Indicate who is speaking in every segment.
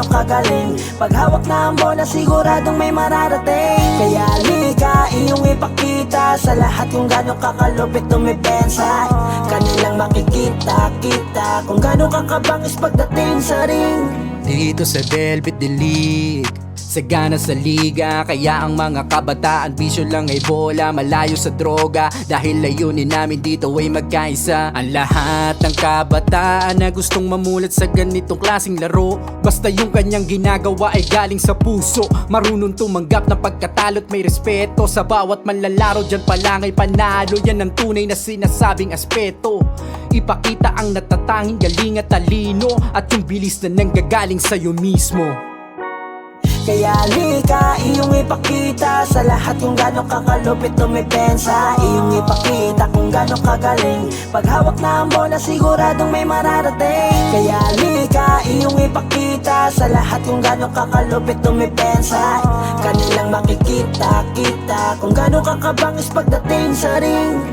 Speaker 1: gano'ng kagaling. Paghawak na ang bola siguradong may mararating. Kaya lika, iyong ipakita sa lahat kung gano'ng kakalupit tumipensa. Kanilang makikita kung gano'ng kakabangis pagdating sa ring.
Speaker 2: Dito sa Velvet League, sagana sa liga, kaya ang mga kabataan bisyo lang ay bola, malayo sa droga. Dahil layunin namin dito ay magkaisa. Ang lahat ng kabataan na gustong mamulat sa ganitong klaseng laro, basta yung kanyang ginagawa ay galing sa puso. Marunong tumanggap ng pagkatalo't may respeto. Sa bawat manlalaro dyan pa lang ay panalo. Yan ang tunay na sinasabing aspeto. Ipakita ang natatanging galing at talino, at yung bilis na nanggagaling sa'yo mismo.
Speaker 1: Kaya lika, iyong ipakita sa lahat kung gano'ng kakalupit tumipensa. Iyong ipakita kung gano'ng kagaling. Paghawak na ang bola siguradong may mararating. Kaya lika, iyong ipakita sa lahat kung gano'ng kakalupit tumipensa. Kanilang makikita kung gano'ng kakabangis pagdating sa ring.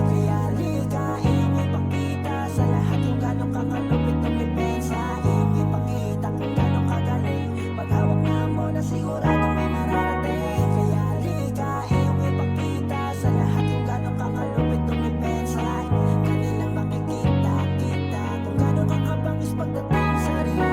Speaker 1: Kaya lika, iyong ipakita sa lahat kung gano'ng kakalupit tumipensa. Iyong ipakita kung gano'ng kagaling. Paghawak na ang bola siguradong may mararating. Kaya lika, iyong ipakita sa lahat kung gano'ng kakalupit tumipensa. Kanilang makikita kung gano'ng kakabangis pagdating sa ring.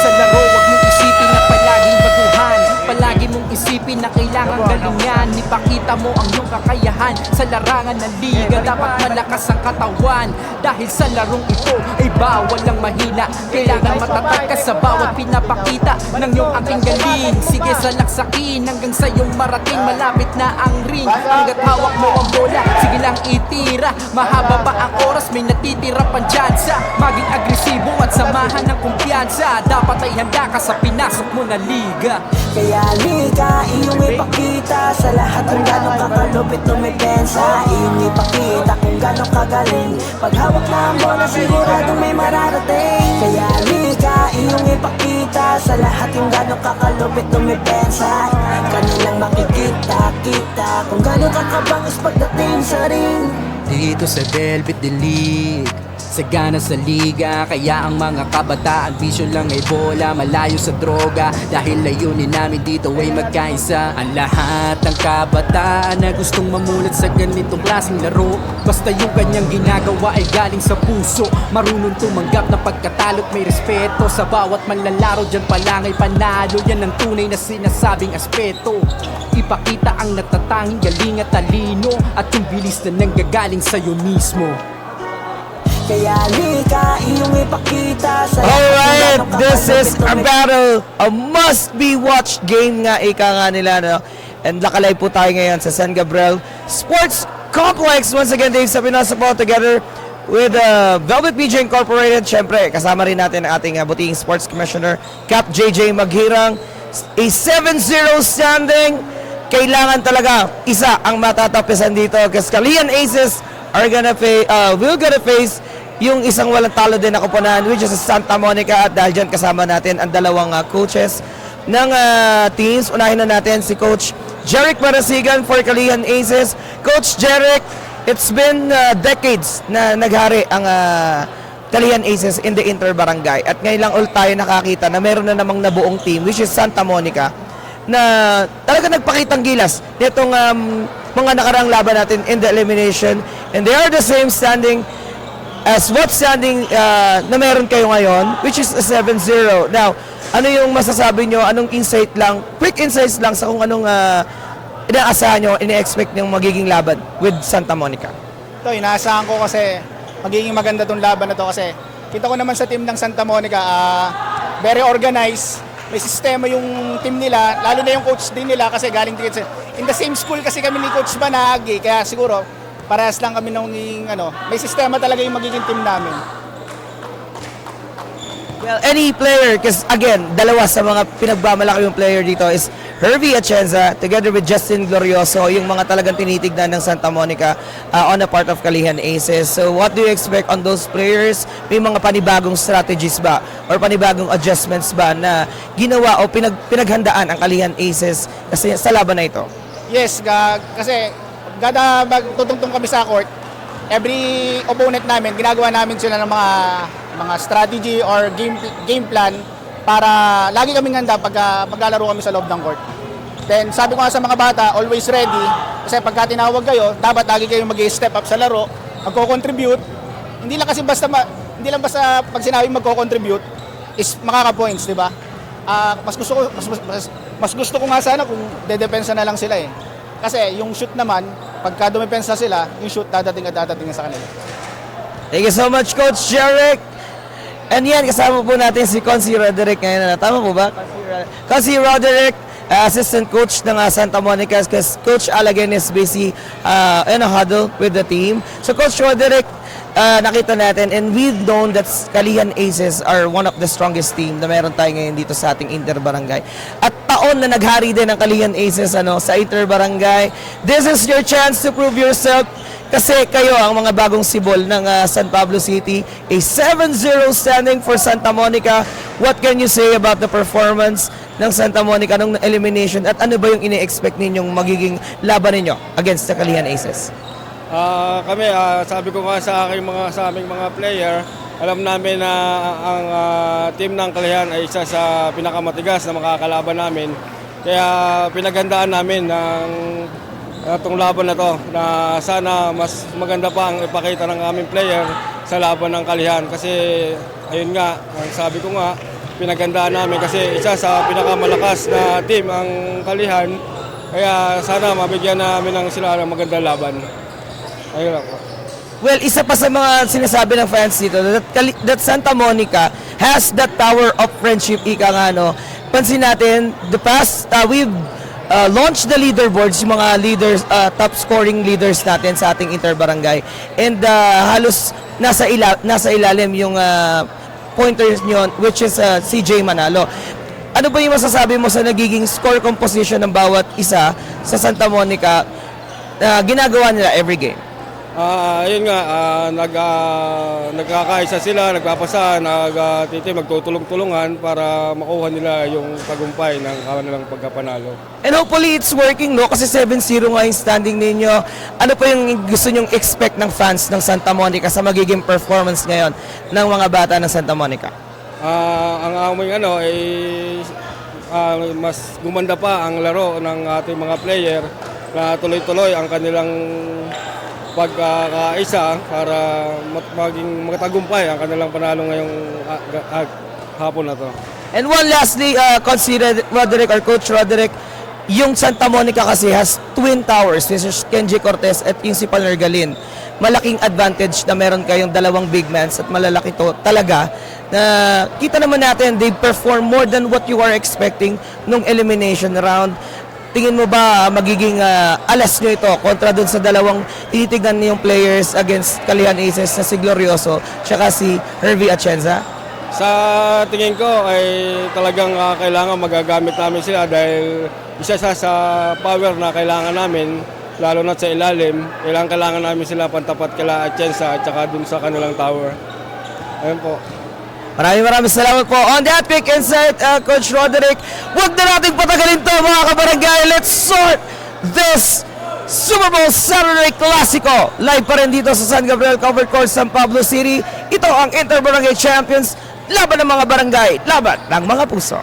Speaker 2: Sa laro, wag mong isipin na palaging baguhan. Palagi mong isipin na kailangan galingan. Ipakita mo ang iyong kakayahan. Sa larangan ng liga, dapat malakas ang katawan. Dahil sa larong ito ay bawal lang mahina. Kailangan matatag ka sa bawat pinapakita ng iyong aking galing. Sige, salaksakin hanggang sa iyong marating. Malapit na ang ring, hanggat hawak mo ang bola, sige lang itira. Mahaba pa ang oras, may natitira pang tsansa. Maging agresibo at samahan ng kumpiyansa. Dapat ay handa ka sa pinasok mo na liga.
Speaker 1: Kaya lika, iyong ipakita sa lahat kung gano'ng kakalupit tumipensa. Iyong ipakita kung gano'ng kagaling. Paghawak na ang bola siguradong may mararating. Kaya lika, iyong ipakita sa lahat kung gano'ng kakalupit tumipensa. Kanilang makikita kung gano'ng kakabangis pagdating sa ring.
Speaker 2: Dito sa Velvet League, sagana sa liga, kaya ang mga kabataan bisyo lang ay bola, malayo sa droga. Dahil layunin namin dito ay magkaisa. Ang lahat ng kabataan na gustong mamulat sa ganitong klaseng laro, basta yung kanyang ginagawa ay galing sa puso. Marunong tumanggap ng pagkatalo't may respeto. Sa bawat manlalaro dyan pa lang ay panalo. Yan ang tunay na sinasabing aspeto. Ipakita ang natatanging galing at talino, at yung bilis na nanggagaling sa'yo mismo.
Speaker 1: Kaya lika, iyong ipakita sa
Speaker 3: Alright, this is a battle, a must-be-watched game nga ika nga nila, no? And nakalive po tayo ngayon sa San Gabriel Sports Complex. Once again, Dave Sapinosa po together with Velvet BJ Incorporated. Siyempre, kasama rin natin ang ating butihing sports commissioner, Cap JJ Maghirang. A 7-0 standing. Kailangan talaga isa ang matatapisan dito kasi Calian Aces will gonna face yung isang walang talo din na koponan, which is Santa Monica. At dahil dyan kasama natin ang dalawang coaches ng teams. Unahin na natin si Coach Jeric Marasigan for Calian Aces. Coach Jeric, it's been decades na naghari ang Calian Aces in the Inter-Barangay. At ngayon lang ulit tayo nakakita na meron na namang nabuong team, which is Santa Monica, na talaga nagpakitang gilas nitong mga nakaraang laban natin in the elimination. And they are the same standing as what standing na meron kayo ngayon, which is a 7-0. Now, ano yung masasabi nyo? Anong insight lang, quick insights lang sa kung anong inaasahan nyo, ini-expect nyo magiging laban with Santa Monica?
Speaker 4: Ito, inaasahan ko kasi magiging maganda tong laban na to kasi kita ko naman sa team ng Santa Monica, very organized. May sistema yung team nila, lalo na yung coach din nila kasi galing din in the same school kasi kami ni Coach Banag, kaya siguro parehas lang kami nung may sistema talaga yung magiging team namin.
Speaker 3: Well, any player, because again, dalawa sa mga pinagmamalaki yung player dito is Hervey Atienza together with Justin Glorioso, yung mga talagang tinitignan ng Santa Monica on the part of Kalihan Aces. So what do you expect on those players? May mga panibagong strategies ba or panibagong adjustments ba na ginawa o pinaghandaan ang Kalihan Aces kasi sa laban na ito?
Speaker 4: Yes, kasi kada magtutungtong kami sa court, every opponent namin, ginagawa namin sila ng mga strategy or game plan para lagi kaming handa paglalaro kami sa loob ng court. Then sabi ko nga sa mga bata, always ready kasi pagka tinawag kayo, dapat lagi kayo mag-step up sa laro, magko-contribute. Hindi lang basta pag sinabing magko-contribute is makaka-points, di ba? Mas gusto ko nga sana kung dedepensa na lang sila eh. Kasi yung shoot naman, pagka dumepensa sila, yung shoot dadating na sa kanila.
Speaker 3: Thank you so much, Coach Jeric. And yan, kasama po natin si Consi Roderick ngayon. Tama po ba? Consi Roderick, assistant coach ng Santa Monica, because Coach Alagan is busy in a huddle with the team. So Coach Roderick, nakita natin and we've known that Kalihan Aces are one of the strongest team na meron tayo ngayon dito sa ating Interbarangay. At taon na naghari din ang Kalihan Aces sa Interbarangay. This is your chance to prove yourself kasi kayo ang mga bagong sibol ng San Pablo City. A 7-0 standing for Santa Monica. What can you say about the performance ng Santa Monica nung elimination at ano ba yung ini-expect ninyong magiging laban ninyo against the Kalihan Aces?
Speaker 5: Kami, sabi ko nga sa aming mga player, alam namin na ang team ng Kalihan ay isa sa pinakamatigas na makakalaban namin. Kaya pinaghandaan namin ng itong laban na to na sana mas maganda pa ang ipakita ng aming player sa laban ng Kalihan. Kasi ayun nga, sabi ko nga, pinaghandaan namin kasi isa sa pinakamalakas na team ang Kalihan. Kaya sana mabigyan namin ng sila ng magandang laban. Ayun ako.
Speaker 3: Well, isa pa sa mga sinasabi ng fans dito that Santa Monica has that tower of friendship, ika nga, no? Pansin natin, the past, we've launched the leaderboards, yung mga leaders, top scoring leaders natin sa ating Interbarangay. And halos nasa ilalim yung pointers nyo, which is CJ Manalo. Ano ba yung masasabi mo sa nagiging score composition ng bawat isa sa Santa Monica na ginagawa nila every game?
Speaker 5: Ayun nga, nagkakaisa sila, nagpapasa, magtutulong-tulungan para makuha nila yung tagumpay ng kanilang pagkapanalo.
Speaker 3: And hopefully it's working, no? Kasi 7-0 nga yung standing ninyo. Ano pa yung gusto nyong expect ng fans ng Santa Monica sa magiging performance ngayon ng mga bata ng Santa Monica?
Speaker 5: Ang aming ay mas gumanda pa ang laro ng ating mga player na tuloy-tuloy ang kanilang pagkakaisa para maging magtagumpay ang kanilang panalo ngayong hapon na to.
Speaker 3: And one lastly, consider Roderick or Coach Roderick, yung Santa Monica kasi has twin towers, Mr. Kenji Cortez at yung si Palmer Galin. Malaking advantage na meron kayong dalawang big mans at malalaki to talaga na kita naman natin they perform more than what you are expecting nung elimination round. Tingin mo ba magiging alas nyo ito kontra dun sa dalawang tinitignan niyong players against Kalihan Aces na si Glorioso tsaka si Hervey Atienza?
Speaker 5: Sa tingin ko ay talagang kailangan magagamit namin sila dahil isa sa power na kailangan namin lalo na sa ilalim. Kailangan namin sila pantapat kila Atienza at saka dun sa kanilang tower. Ayun po.
Speaker 3: Maraming salamat po. On that quick insight, Coach Roderick, huwag na natin patagalin to mga kabarangay. Let's sort this Super Bowl Saturday Classico. Live pa rin dito sa San Gabriel Covered Court, San Pablo City. Ito ang Interbarangay Champions. Laban ng mga barangay, laban ng mga puso.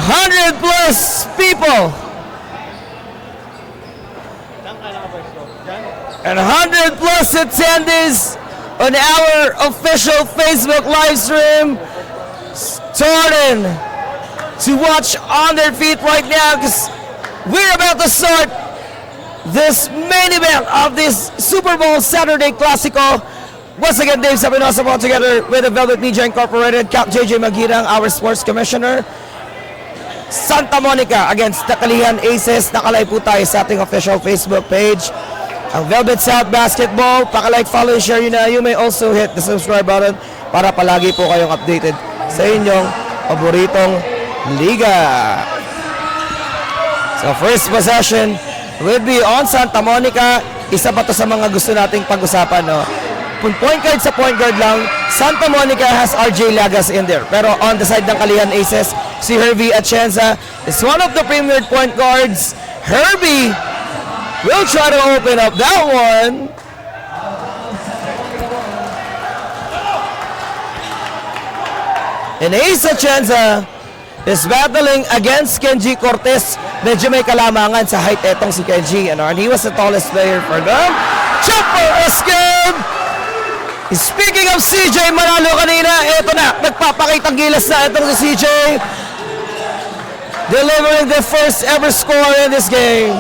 Speaker 3: +100 people and 100+ attendees on our official Facebook live stream, starting to watch on their feet right now because we're about to start this main event of this Super Bowl Saturday Classico. Once again, Dave Sapinosa po together with the Velvet Media Incorporated, Cap JJ Magirang, our sports commissioner. Santa Monica against the Kalihan Aces. Nakalike po tayo sa ating official Facebook page. Ang Velvet South Basketball, pakalike, follow, and share yun na. You may also hit the subscribe button para palagi po kayong updated sa inyong paboritong liga. So first possession will be on Santa Monica. Isa pa to sa mga gusto nating pag-usapan, no? Point guard sa point guard lang, Santa Monica has RJ Lagas in there. Pero on the side ng Kalihan Aces, si Herbie Atienza is one of the premier point guards. Herbie will try to open up that one. And Ace Atienza is battling against Kenji Cortez. Medyo may kalamangan sa height etong si Kenji. And he was the tallest player for them. Jumper escape! Speaking of CJ Manalo kanina, eto na, nagpapakitang gilas na itong si CJ. Delivering the first ever score in this game.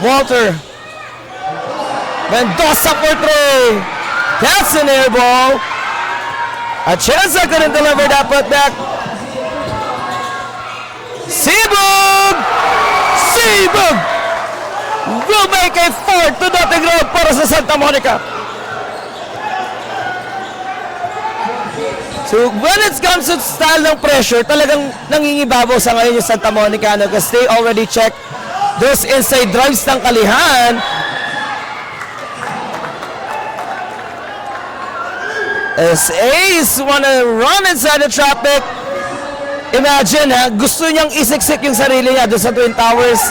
Speaker 3: Walter. Mendoza for three. That's an air ball. Atienza couldn't deliver that putback. Sibug! Sibug! Will make a 4-0 road para sa Santa Monica. So when it comes to style ng pressure, talagang nangingibabaw sa ngayon yung Santa Monica, no? Because they already checked those inside drives ng Kalihan. As Ace wanna run inside the traffic. Imagine, ha, gusto niyang isiksik yung sarili niya doon sa Twin Towers.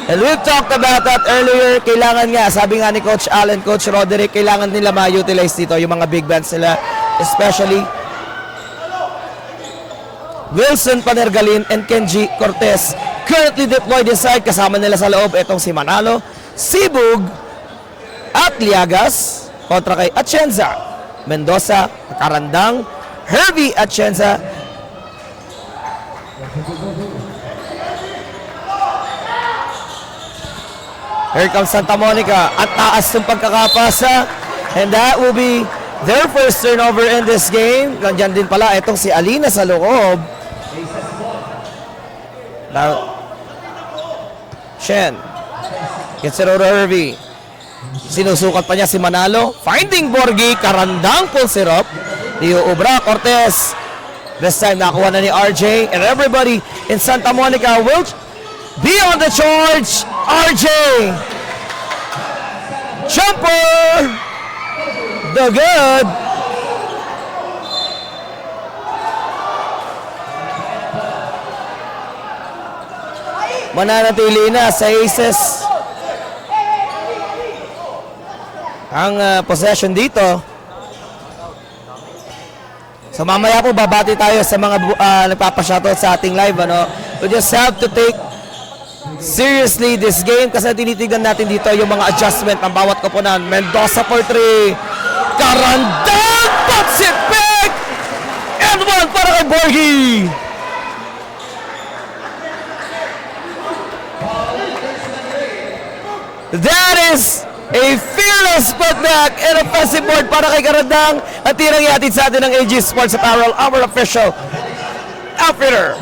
Speaker 3: And we've talked about that earlier. Kailangan nga, sabi nga ni Coach Allen, Coach Roderick, kailangan nila ma-utilize dito yung mga big bands nila. Especially Wilson Panergalin and Kenji Cortez. Currently deployed inside, kasama nila sa loob itong si Manalo, Sibug, at Liagas kontra kay Atienza. Mendoza, Karandang, Herbie Atienza. Here comes Santa Monica. At taas ng pagkakapasa. And that will be their first turnover in this game. Nandiyan din pala itong si Alina sa loob. Now, Shen. Gets it over to Herbie. Sinusukat pa niya si Manalo. Finding Borgi. Karandang pull sirop. Leo Obra Cortez. This time nakuha na ni RJ. And everybody in Santa Monica will be on the charge. RJ. Jumper. The good. Mananatili na sa Aces ang possession dito. So mamaya po babati tayo sa mga nagpapashoutout sa ating live, ano. We just have to take seriously this game kasi tinitignan natin dito yung mga adjustment ng bawat koponan. Mendoza for 3. Karandang puts it back. And one para kay Borgi. That is a fearless putback and offensive board para kay Karandang at tirang ihatid sa atin ng AG Sports Apparel, our official outfitter.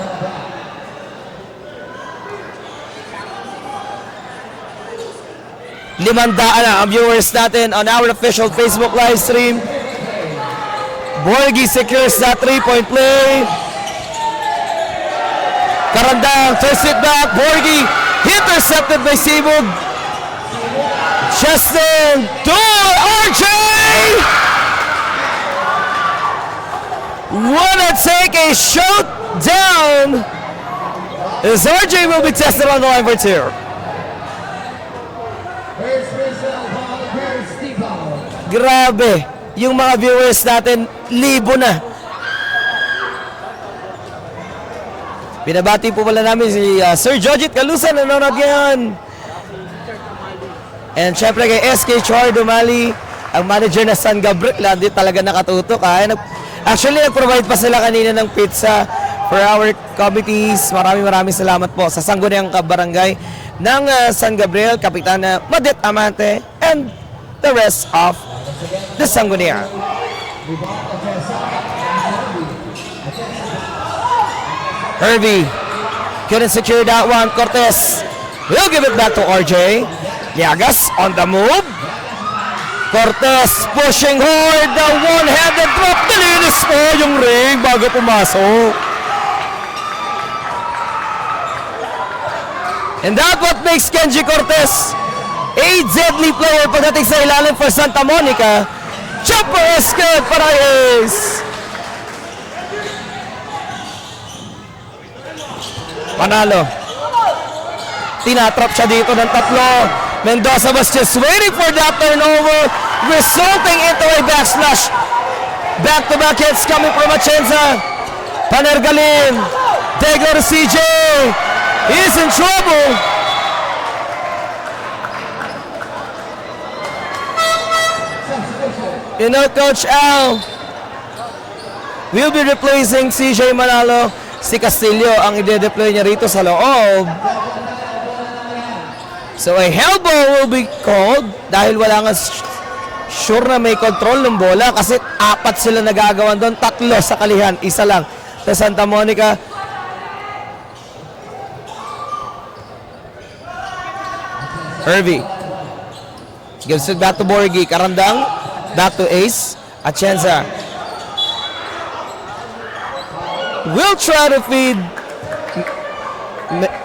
Speaker 3: Limandaan na ang viewers natin on our official Facebook live stream. Borgi secures that 3-point play. Karandang turns it back. Borgi intercepted by Sibug. Justin to RJ! Wanna take a shot down as RJ will be tested on the line for 2. Grabe, yung mga viewers natin, libo na. Binabati po pala namin si Sir Jojit Calusan, nanonood ngayon. And syempre kay SK Char Dumali, ang manager na San Gabriel, hindi talaga nakatutok. Actually, nag-provide pa sila kanina ng pizza for our committees. Maraming salamat po sa Sangguniang Barangay ng San Gabriel, Kapitana Madet Amante, and the rest of the Sangguniang. Hervey couldn't secure that one. Cortez will give it back to RJ. Llagas on the move. Cortez pushing hard. The one-handed drop. Nilinis mo yung ring bago pumasok. And that's what makes Kenji Cortez a deadly player pagdating sa ilalim for Santa Monica. Jumper is good para Ace. Panalo. Tinatrap siya dito ng tatlo. Mendoza was just waiting for that turnover, resulting into a backslash. Back-to-back hits coming from Atienza. Panergalin. Degler to CJ. He's in trouble. You know, Coach Al will be replacing CJ Manalo. Si Castillo ang ide-deploy niya rito sa loob. So a hell ball will be called dahil wala nga sure na may control ng bola kasi apat sila nagagawan doon. Tatlo sa Kalihan, isa lang sa Santa Monica. Hervey gives it back to Borgi. Karandang back to Ace. Atienza will try to feed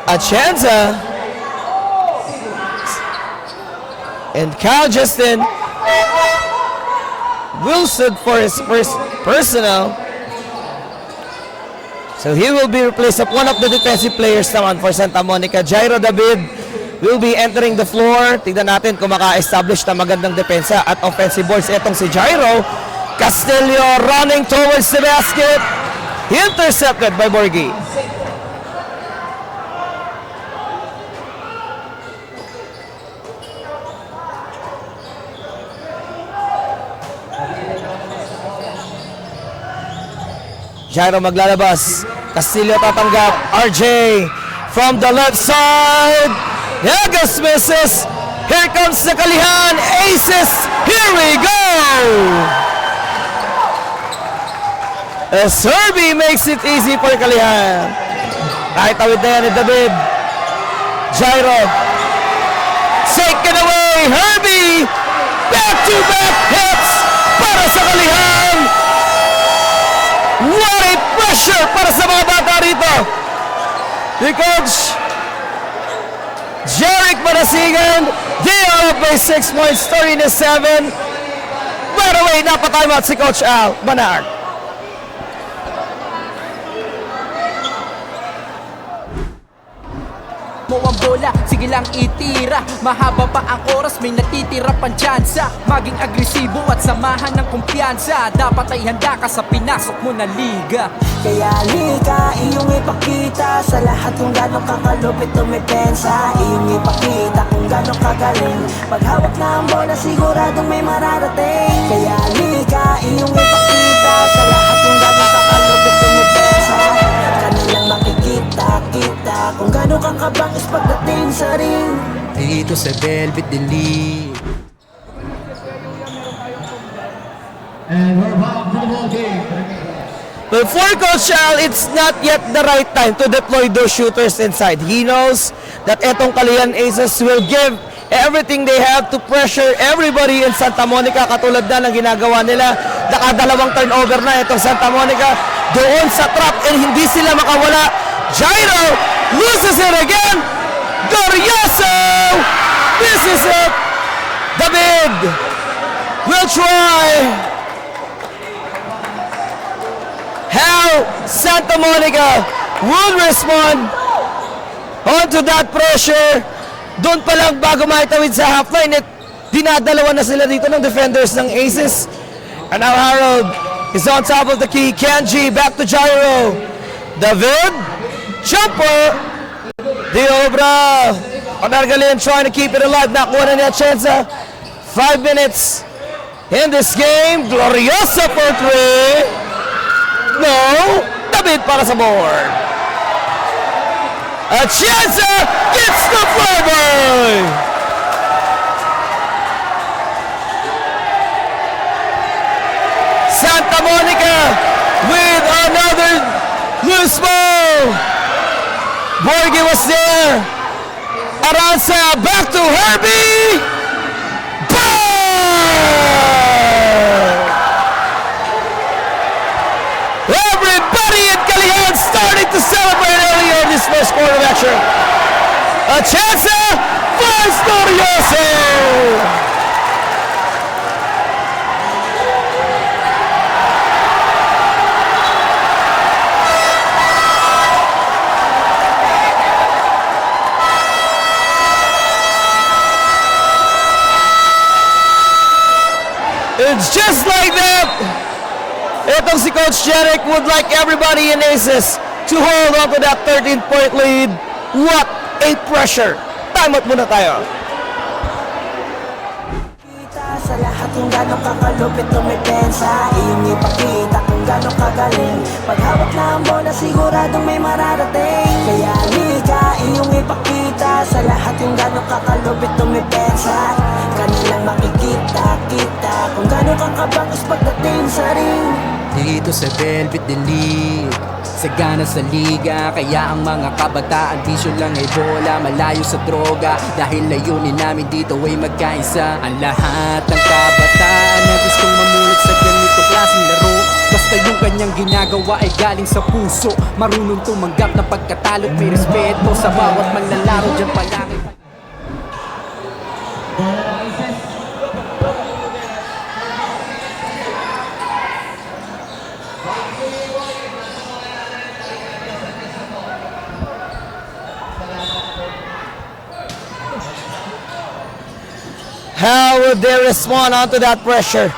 Speaker 3: Atienza. And Kyle Justin will sit for his first personal. So he will be replaced up one of the defensive players naman for Santa Monica. Jairo David will be entering the floor. Tignan natin kung maka-establish na magandang depensa at offensive boards. Etong si Jairo. Castillo running towards the basket. Intercepted by Borgi. Jairo maglalabas. Castillo tatanggap. RJ from the left side. Llagas misses. Here comes the Kalihan. Aces. Here we go. As Herbie makes it easy for Kalihan. Kahit tawid na yan ni David. Jairo. Taken away. Herbie. Back-to-back hits para sa Kalihan. What a pressure para sa mga bata rito. The coach, Jeric Manasigan, they are up by 6 points, 30-7. By the way, napatimeout si Coach Al Banag.
Speaker 2: Mo ang bola, sige lang itira. Mahaba pa ang oras, may natitira pang tsansa. Maging agresibo at samahan ng kumpiyansa. Dapat ay handa ka sa pinasok mo na liga.
Speaker 1: Kaya lika, iyong ipakita sa lahat kung gano'ng kakalupit tumipensa. Iyong ipakita kung gano'ng kagaling. Paghawak na ang bola, siguradong may mararating. Kaya lika, iyong ipakita sa lahat kung gano'ng kakalupit tumipensa. Kanilang makikita-kita kung gano'ng kakabangis pagdating sa ring.
Speaker 2: Dito sa Velvet Delete.
Speaker 3: But for Coach Al, it's not yet the right time to deploy those shooters inside. He knows that etong Kalihan Aces will give everything they have to pressure everybody in Santa Monica katulad na ng ginagawa nila. Nakadalawang turnover na itong Santa Monica doon sa trap and hindi sila makawala. Jairo loses it again. Glorioso misses it. David will try. How Santa Monica will respond onto that pressure. Doon pa lang bago maitawid sa half-line, dinadalawa na sila dito ng defenders ng Aces. And now Harold is on top of the key. Kenji back to Jairo. David, jumper. Diobra. Panargalin trying to keep it alive. Nakuha na niya Atienza. 5 minutes in this game. Glorioso for 3. No, David para sa board. Atienza gets the flavor. Santa Monica with another loose ball. Borgie was there. Aranza back to Herbie. Bang! Everybody in Calihan starting to celebrate earlier in this first quarter of action. A chance for Glorioso. It's just like that. Itong si Coach Jerick would like everybody in Aces to hold on to that 13-point lead. What a pressure. Time out muna tayo.
Speaker 1: Kita sa lahat kung gano'ng kakalupit tumipensa. Iyong ipakita kung gano'ng kagaling. Paghawak na ang bola siguradong may mararating. Kaya halika, iyong ipakita sa lahat kung gano'ng kakalupit tumipensa. Kanilang makikita-kita kung gano'ng kakabangis pagdating sa ring.
Speaker 2: Dito sa Velvet Delete, sagana sa liga. Kaya ang mga kabataan vision lang ay bola, malayo sa droga. Dahil layunin namin dito ay magkaisa. Ang lahat ng kabataan na gustong mamulat sa ganito klaseng laro. Basta yung kanyang ginagawa ay galing sa puso. Marunong tumanggap na pagkatalo't may respeto sa bawat manlalaro. Diyan pa lang ay
Speaker 3: How would they respond onto that pressure?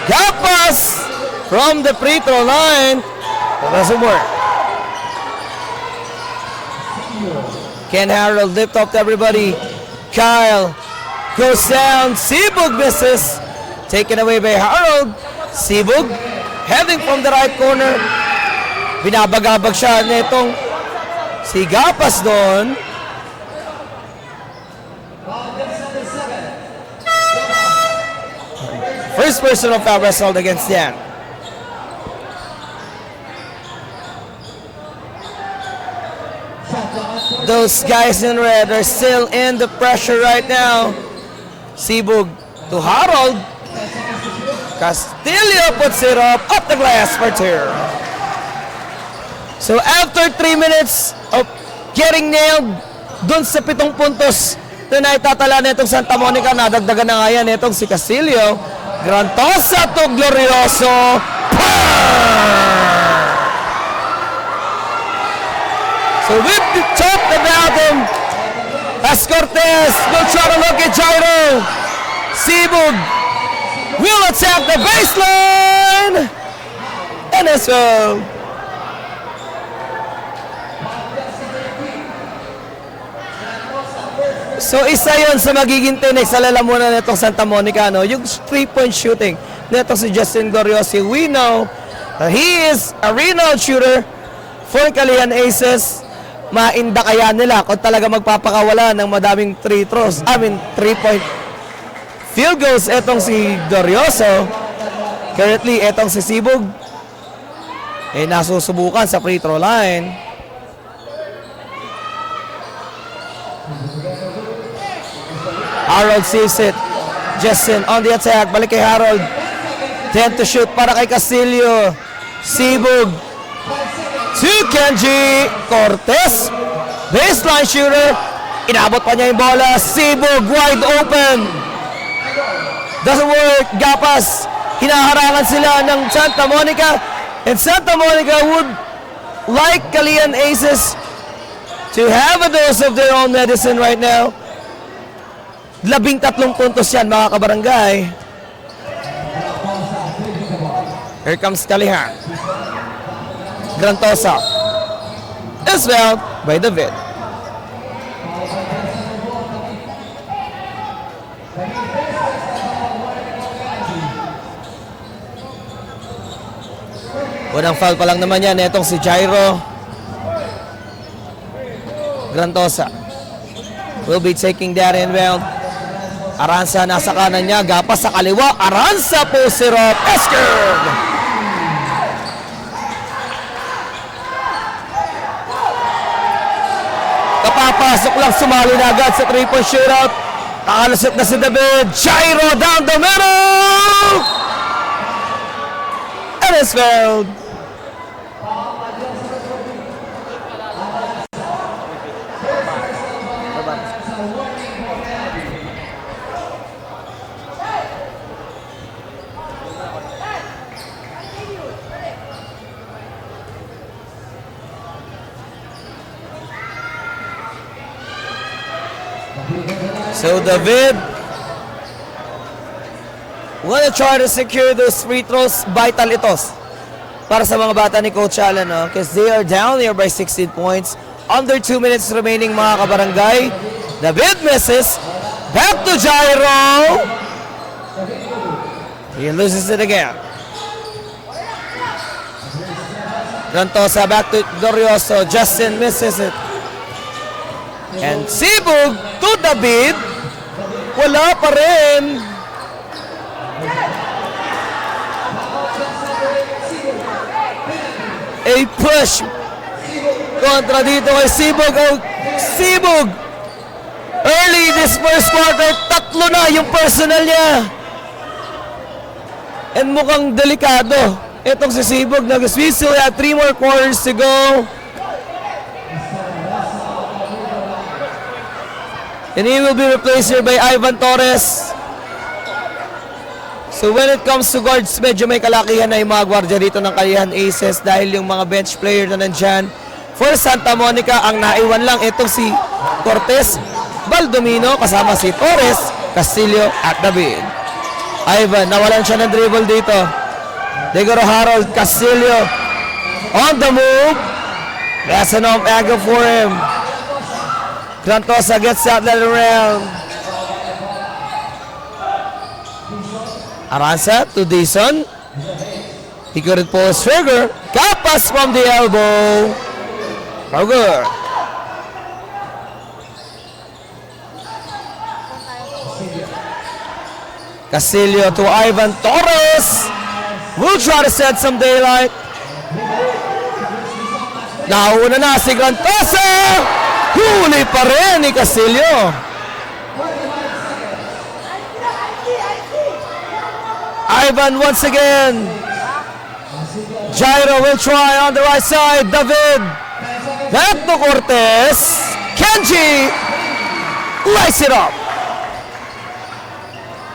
Speaker 3: Gapas from the free throw line. That doesn't work. Ken Harold lift up to everybody. Kyle goes down. Sibug misses. Taken away by Harold. Sibug heading from the right corner. Binabagabag siya nitong si Gapas doon. First personal foul wrestled against Dan. Those guys in red are still in the pressure right now. Sibug to Harold. Castillo puts it up the glass for two. So after 3 minutes of getting nailed dun sa 7 puntos na naitatala nitong Santa Monica, nadagdagan na nga yan itong si Castillo. Grantosa to Glorioso. So we've talked about him as Cortez will try to look at Jairo. Sibug will attack the baseline. And as well. So isa yon sa magiging tinik sa lalamunan nitong Santa Monica, no? Yung 3-point shooting nitong si Justin Glorioso. We know he is a renowned shooter for Calihan Aces. Mainda kaya nila kung talaga magpapakawala ng madaming 3-point field goals etong si Glorioso. Currently, etong si Sibug nasusubukan sa free throw line. Harold sees it. Justin on the attack. Balik kay Harold. Then to shoot para kay Castillo. Sibug to Kenji Cortez. Baseline shooter. Inabot pa niya yung bola. Sibug wide open. Doesn't work. Gapas. Hinaharangan sila ng Santa Monica. And Santa Monica would like Calihan Aces to have a dose of their own medicine right now. 13 puntos yan, mga kabarangay. Here comes Calihan. Grantosa is fouled by David. Unang foul pa lang naman yan. Itong si Jairo. Grantosa will be taking that inbound. Aranza nasa kanan niya. Gapas sa kaliwa. Aranza po si Rob Esker. kakapasok lang, sumali na agad sa 3-point shootout. Nakalusot na si David. Jairo down the middle! And it's fouled. So David wanna try to secure those free throws. Vital itos para sa mga bata ni Coach Allen, no? Because they are down here by 16 points. Under 2 minutes remaining, mga kabarangay. David misses. Back to Jairo. He loses it again. Rantosa back to Dorioso. Justin misses it. And Sibug to David. Wala pa rin. A push. Kontra dito kay Sibug. Oh, Sibug. Early this first quarter, 3 na yung personal niya. And mukhang delikado. Itong si Sibug. We still have 3 more quarters to go. And he will be replaced here by Ivan Torres. So when it comes to guards, medyo may kalakihan na yung mga gwardiya dito ng Kalihan Aces dahil yung mga bench player na nandyan. For Santa Monica, ang naiwan lang itong si Cortez, Baldomino, kasama si Torres, Castillo at David. Ivan, nawalan siya ng dribble dito. Degoro Harold, Castillo on the move. That's an off angle for him. Grantosa gets out that around. Aranza to Dison. He couldn't pull his trigger. Kapas from the elbow. No good. Castillo to Ivan Torres. Will try to set some daylight. Nauna na si Grantosa. Huli pa rin ni Castillo. Ivan once again. Jairo will try on the right side. David. Back to Cortez. Kenji lights it up.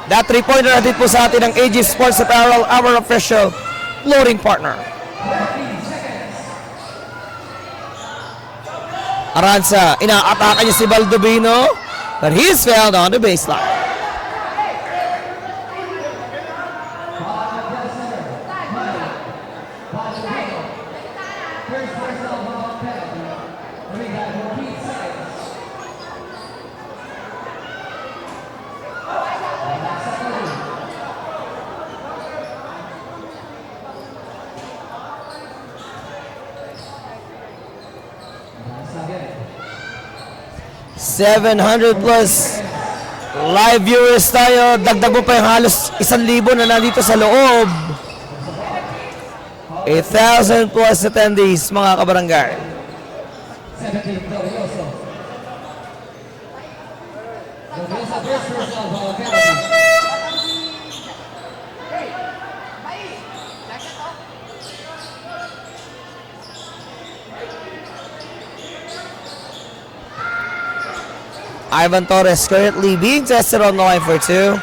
Speaker 3: That 3-pointer natin po sa atin ng AG Sports Apparel, our official loading partner. Aranza, inaataka niya si Baldomino, but he's fouled on the baseline. +700 live viewers tayo. Dagdag mo pa yung halos 1,000 na nandito sa loob. 1,000 plus attendees, mga kabarangay. Ivan Torres currently being tested on the line for 2.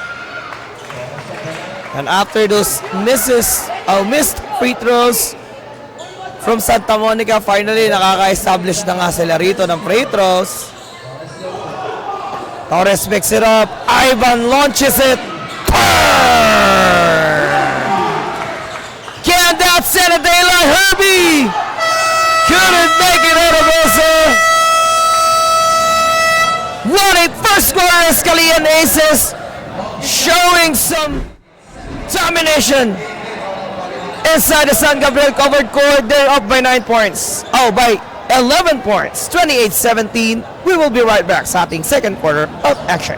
Speaker 3: And after those missed free throws from Santa Monica, finally nakaka-establish na nga sila rito ng free throws. Torres picks it up. Ivan launches it. Can't outset a daylight. Herbie couldn't make it out of Rosa. What a first quarter as Kalihan Aces showing some domination inside the San Gabriel covered court. They're up by 9 points. Oh, by 11 points. 28-17. We will be right back sa ating second quarter of action.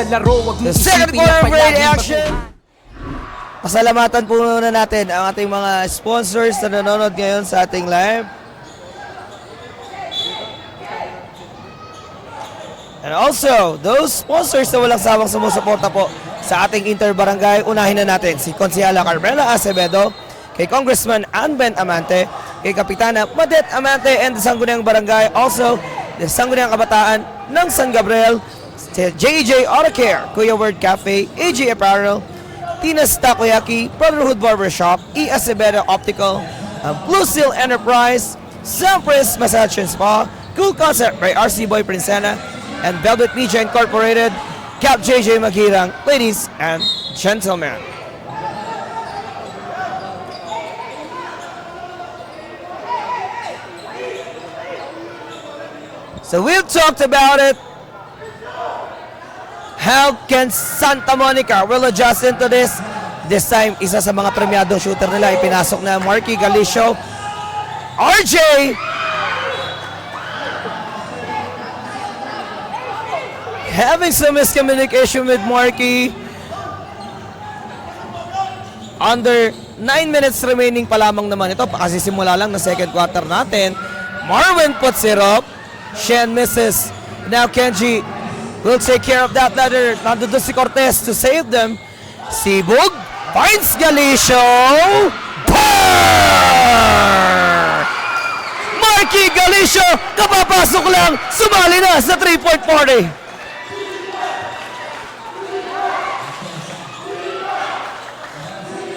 Speaker 2: Sa laro, wag mong
Speaker 3: The second
Speaker 2: isipin na
Speaker 3: quarter break
Speaker 2: palaging
Speaker 3: action.
Speaker 2: baguhan.
Speaker 3: Pasalamatan po muna natin ang ating mga sponsors na nanonood ngayon sa ating live. And also, those sponsors na walang sawang sumusuporta po sa ating Interbarangay, unahin na natin si Konsehala Carmela Acevedo, kay Congressman Anben Amante, kay Kapitana Madet Amante, and the Sangguniang Barangay. Also, the Sangguniang Kabataan ng San Gabriel, si JJ Autocare, Kuya Word Cafe, AG Apparel, Tina's Takoyaki, Brotherhood Barbershop, E. Acevedo Optical, Blue Seal Enterprise, Sampres Massage and Spa, Cool Concept by RC Boy Princena, and Velvet Media Incorporated, Cap JJ Maghirang. Ladies and gentlemen, so we've talked about it. How can Santa Monica will adjust into this? This time, isa sa mga premiadong shooter nila, ipinasok na Marky Galicio. RJ! Having some miscommunication with Marky. Under 9 minutes remaining pa lamang naman ito. Pakasisimula lang ng second quarter natin. Marwin puts it up. Shen misses. Now Kenji will take care of that ladder. Nandun si Cortez to save them. Sibug finds Galicio. Par! Marky Galicio, kapapasok lang. Sumali na sa 3-point party.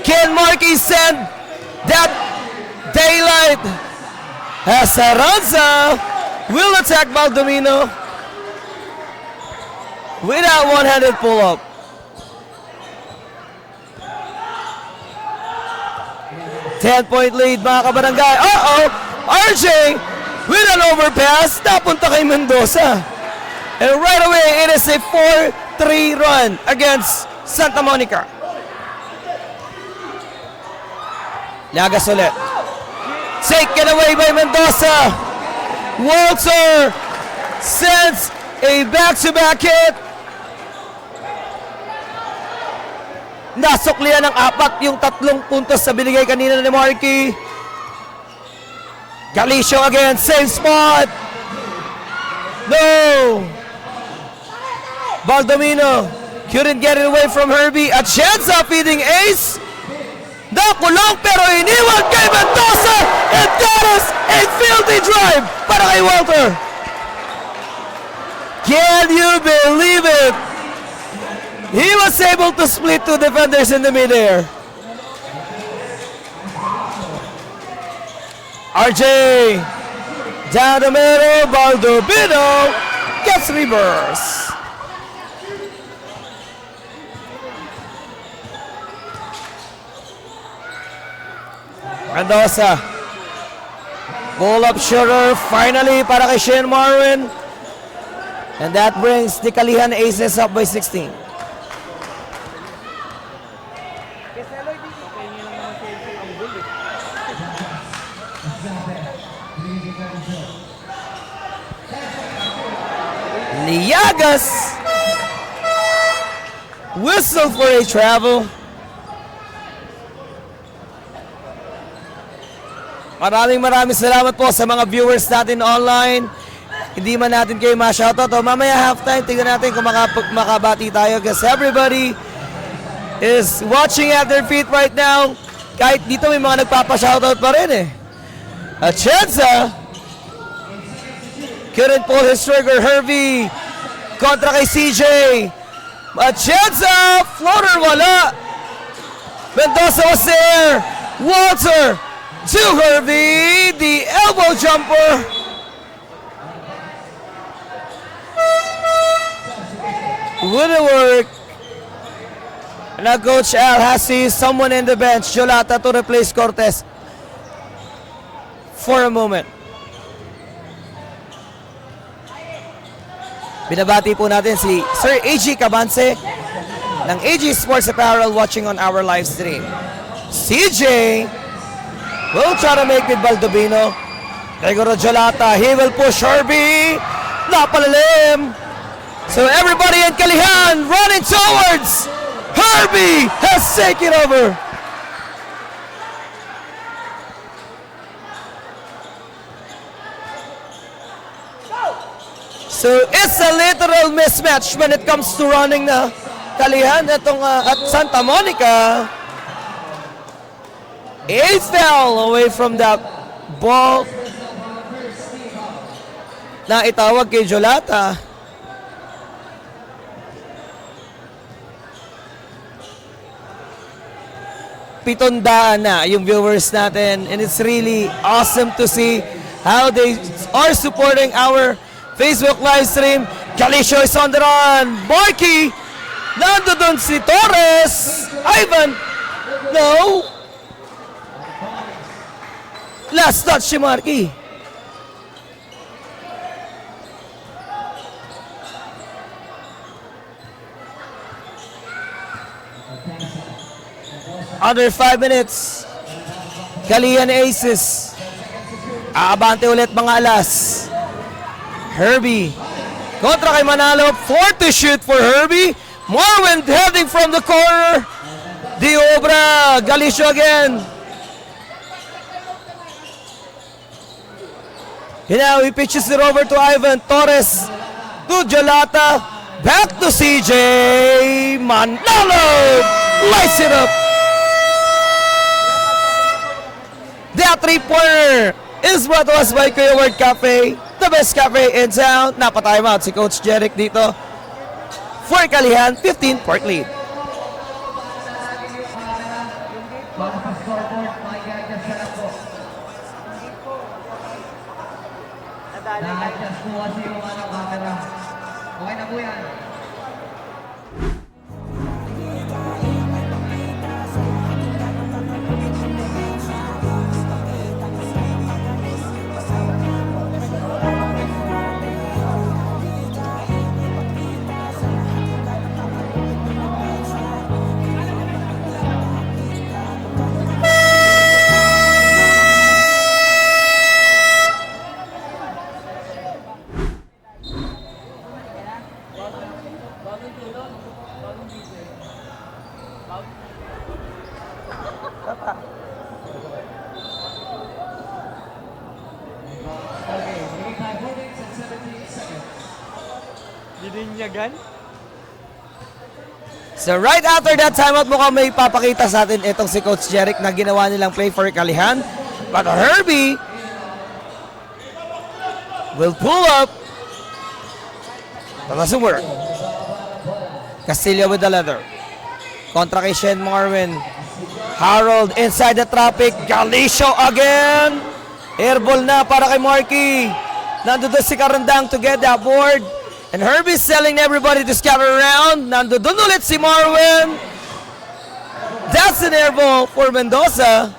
Speaker 3: Can Marky send that daylight? Esperanza will attack Baldomino without one-handed pull-up. Ten-point lead, mga kabarangay. Uh-oh! RJ with an overpass. Napunta kay Mendoza. And right away, it is a 4-3 run against Santa Monica. Llagas ulit. Taken away by Mendoza. Walter sends a back-to-back hit. Nasuklian ng 4 yung 3 puntos sa binigay kanina ni Marky. Galicio again, same spot. No. Baldomino couldn't get it away from Herbie. Atienza feeding ace. Nakulong pero iniwan kay Mendoza, and that is a filthy drive para kay Walter. Can you believe it? He was able to split 2 defenders in the midair. RJ down the middle, Baldomino gets reverse. Mendoza. Pull-up shooter finally para kay Shane Marwin. And that brings the Kalihan Aces up by 16. Liagas. Whistle for a travel. Maraming salamat po sa mga viewers natin online. Hindi man natin kayo ma-shoutout. O mamaya halftime, tingnan natin kung makabati tayo because everybody is watching at their feet right now. Kahit dito may mga nagpapa-shoutout pa rin eh. Atienza couldn't pull his trigger. Hervey kontra kay CJ. Atienza, floater wala. Mendoza was there. Walter to Hervey, the elbow jumper. Wouldn't work. Now Coach Al has someone in the bench, Jolata, to replace Cortez for a moment. Binabati po natin si Sir AG Cabanse ng AG Sports Apparel watching on our live stream. CJ will try to make with Baldomino. Gregor Jolata, he will push Herbie. Napalalim. So everybody in Kalihan running towards Herbie has taken over. So it's a literal mismatch when it comes to running na Kalihan at Santa Monica. A fell away from that ball na itawag kay Jolata. Pitondaan na yung viewers natin, and it's really awesome to see how they are supporting our Facebook live stream. Galicio is on the run. Marky! Nando dun si Torres. Ivan! No! Last touch si Marky. Under 5 minutes. Kalihan Aces. Aabante ulit mga alas. Herbie. Kontra kay Manalo. 4 to shoot for Herbie. Marwin heading from the corner. Di obra. Galicio again. Now he pitches it over to Ivan. Torres to Jolata. Back to CJ. Manalo lights it up. That three-pointer is brought to us by Kuya Word Cafe, the best cafe in town. Napatime out si Coach Jeric dito. For Kalihan, 15-point lead.
Speaker 6: Okay na po yan.
Speaker 3: So right after that timeout, mukhang may papakita sa atin itong si Coach Jeric na ginawa nilang play for Kalihan. But Herbie will pull up. That doesn't work. Castillo with the leather. Kontra kay Shen Marvin. Harold inside the traffic. Galicio again. Airball na para kay Marky. Nandun si Karandang to get that board. And Herbie's telling everybody to scatter around. Nandun ulit si Marvin. That's an airball for Mendoza.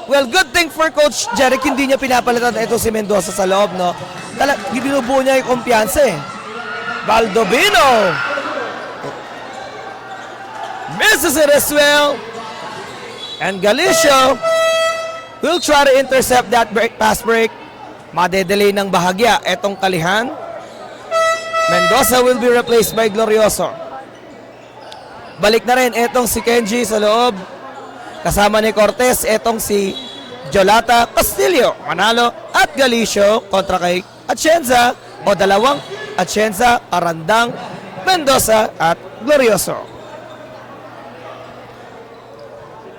Speaker 3: Well, good thing for Coach Jeric, hindi niya pinapalitan ito si Mendoza sa loob, no? Binubuo niya yung kumpiyansa eh. Baldovino. Misses it as well. And Galicio will try to intercept that pass break. Madedelay ng bahagya etong Kalihan. Mendoza will be replaced by Glorioso. Balik na rin etong si Kenji sa loob. Kasama ni Cortez etong si Jolata, Castillo, Manalo at Galicio kontra kay Atienza o dalawang Atienza, Arandang, Mendoza at Glorioso.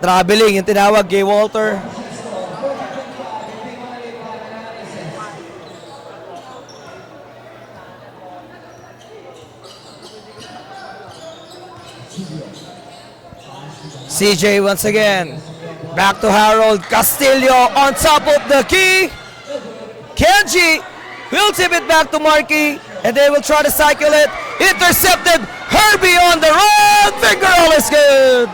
Speaker 3: Traveling yung tinawag kay Walter. CJ once again. Back to Harold. Castillo on top of the key. Kenji will tip it back to Marky. And they will try to cycle it. Intercepted. Herbie on the run. Finger roll is good.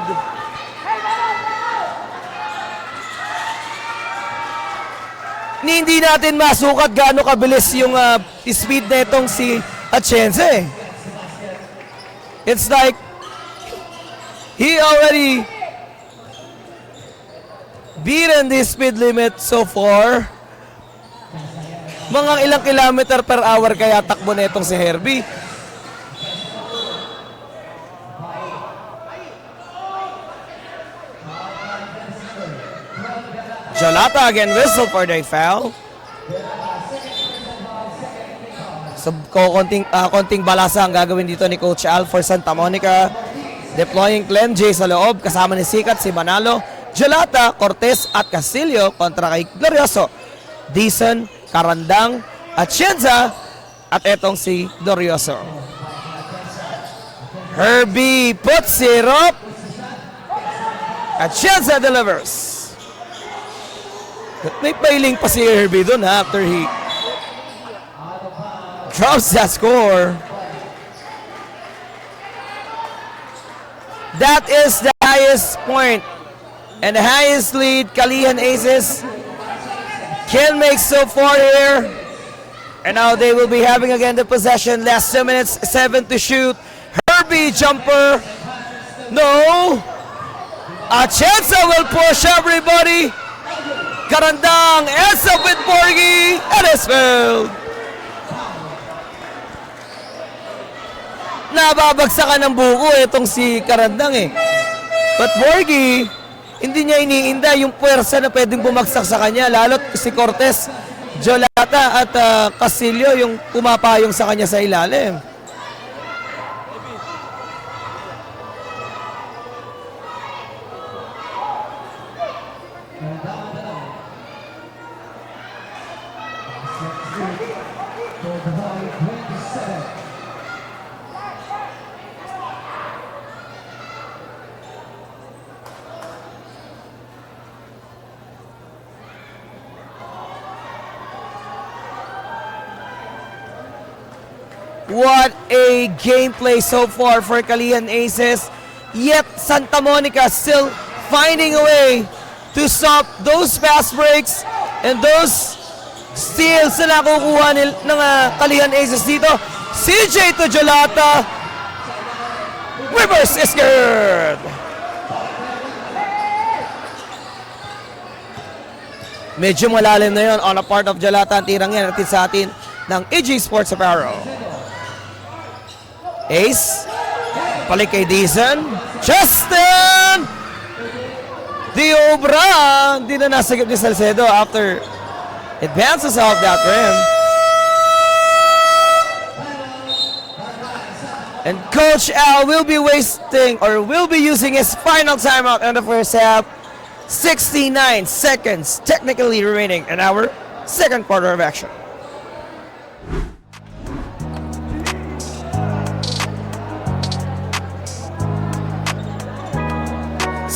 Speaker 3: Hindi natin masukat gaano kabilis yung speed na itong si Atienza eh. It's like he already beaten the speed limit so far. Mga ilang kilometer per hour kaya takbo na itong si Herbie. Jolata again whistle for the foul. So, konting balasa ang gagawin dito ni Coach Al for Santa Monica. Deploying Clem J sa loob, kasama ni Sikat, si Manalo, Jolata, Cortez at Castillo kontra kay Glorioso, Dison, Karandang, Atienza at etong si Glorioso. Herbie puts it up. Atienza delivers. May pailing pa si Herbie doon after he drops that score. That is the highest point and the highest lead Kalihan Aces can make so far here. And now they will be having again the possession. Last 2 minutes, 7 to shoot. Herbie jumper. No. Atienza will push everybody. Karandang ends up with Borgi and is filled. Nababagsakan ng buko itong si Karandang eh. But Borgi, hindi niya iniinda yung puwersa na pwedeng bumagsak sa kanya. Lalo't si Cortez, Jolata at Castillo yung pumapayong sa kanya sa ilalim. What a gameplay so far for Kalihan Aces. Yet Santa Monica still finding a way to stop those fast breaks and those steals na nakukuha ng Kalihan Aces dito. CJ to Jolata. Reverse is good. Medyo malalim na yon on a part of Jolata. Ang tirang yan natin sa atin ng AG Sports Apparel. Ace, balik kay Dizon, Justin! Diobra, hindi na nasagip ni Salcedo after advances off that rim. And Coach Al will be using his final timeout in the first half. 69 seconds technically remaining in our second quarter of action.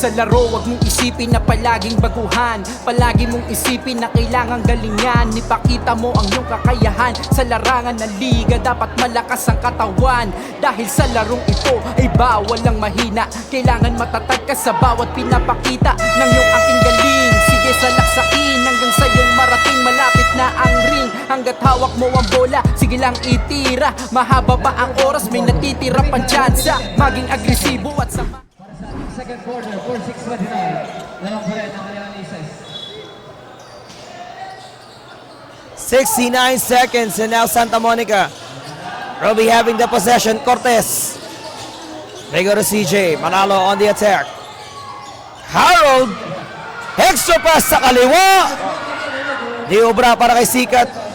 Speaker 2: Sa laro, wag mong isipin na palaging baguhan. Palagi mong isipin na kailangang galingan. Ipakita mo ang iyong kakayahan. Sa larangan ng liga, dapat malakas ang katawan. Dahil sa larong ito ay bawal lang mahina. Kailangan matatag ka sa bawat pinapakita ng iyong aking galing. Sige, salaksakin hanggang sa iyong marating. Malapit na ang ring, hanggat hawak mo ang bola, sige lang itira. Mahaba pa ang oras, may natitira pang tsansa. Maging agresibo at sama.
Speaker 6: Second quarter, 4-6-29. Lamang pa rin ang Kalihan Aces.
Speaker 3: 69 seconds and now Santa Monica will be having the possession. Cortez. They go to CJ. Manalo on the attack. Harold. Extra pass sa kaliwa. Diobra para kay Sikat.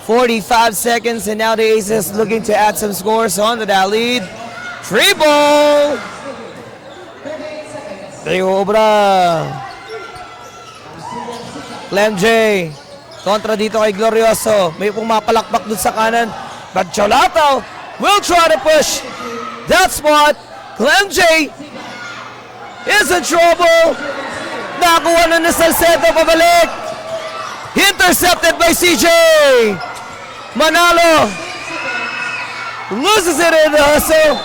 Speaker 3: .45 seconds and now the Aces looking to add some scores onto that lead. Triple! Diobra. Clem J. Kontra dito kay Glorioso. May pumapalakpak dun sa kanan. But Jolata will try to push that spot. Clem J is in trouble. Nakuha na ni Salcedo pabalik. Intercepted by CJ. Manalo loses it in the hustle.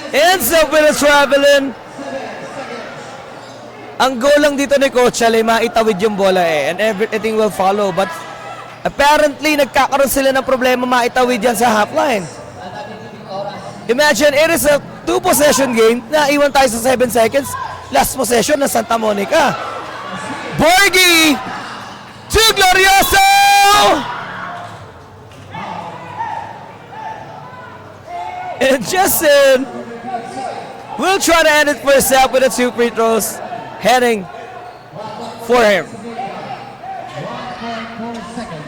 Speaker 3: Ends up with a traveling. Ang goal lang dito ni Coach ay maitawid yung bola and everything will follow. But apparently nagkakaroon sila ng problema maitawid yan sa half line. Imagine, it is a 2-possession game. Naiwan tayo sa 7 seconds. Last possession ng Santa Monica. Borgie to Glorioso! And Justin will try to end it for himself with the 2 free throws heading for him.
Speaker 6: 1.4 seconds.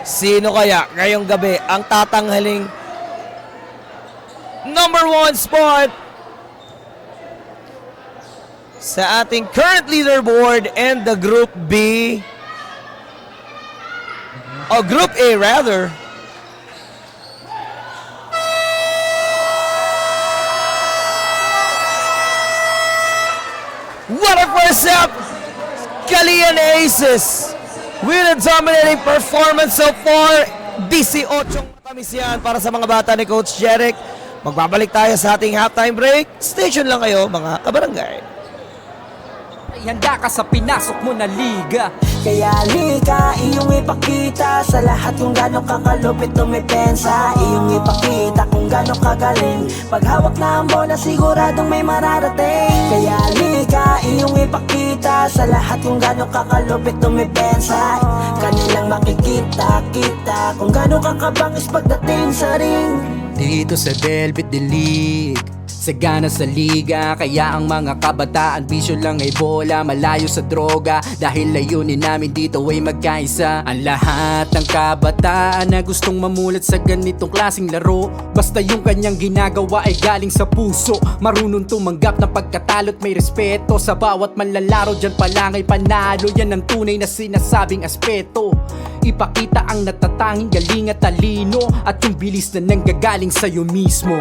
Speaker 3: Sino kaya ngayong gabi ang tatanghaling number 1 spot sa ating current leaderboard and the Group B, o Group A rather. What a first up! Calian Aces with a dominating performance so far. 18 matamis yan para sa mga bata ni Coach Jeric. Magbabalik tayo sa ating halftime break. Station lang kayo mga kabarangay.
Speaker 2: Ay handa ka sa pinasok mo na liga.
Speaker 1: Kaya lika, iyong ipakita sa lahat kung gano'ng kakalupit tumipensa. Iyong ipakita kung gano'ng kagaling. Paghawak na ang bola siguradong may mararating. Kaya lika, iyong ipakita sa lahat kung gano'ng kakalupit tumipensa. Kanilang makikita-kita kung gano'ng kakabangis pagdating sa ring.
Speaker 2: Dito sa Velvet The League, sagana sa liga, kaya ang mga kabataan bisyo lang ay bola, malayo sa droga. Dahil layunin namin dito ay magkaisa. Ang lahat ng kabataan na gustong mamulat sa ganitong klaseng laro, basta yung kanyang ginagawa ay galing sa puso. Marunong tumanggap ng pagkatalo't may respeto. Sa bawat manlalaro dyan pa lang ay panalo. Yan ang tunay na sinasabing aspeto. Ipakita ang natatanging galing at talino, at yung bilis na nanggagaling sa'yo mismo.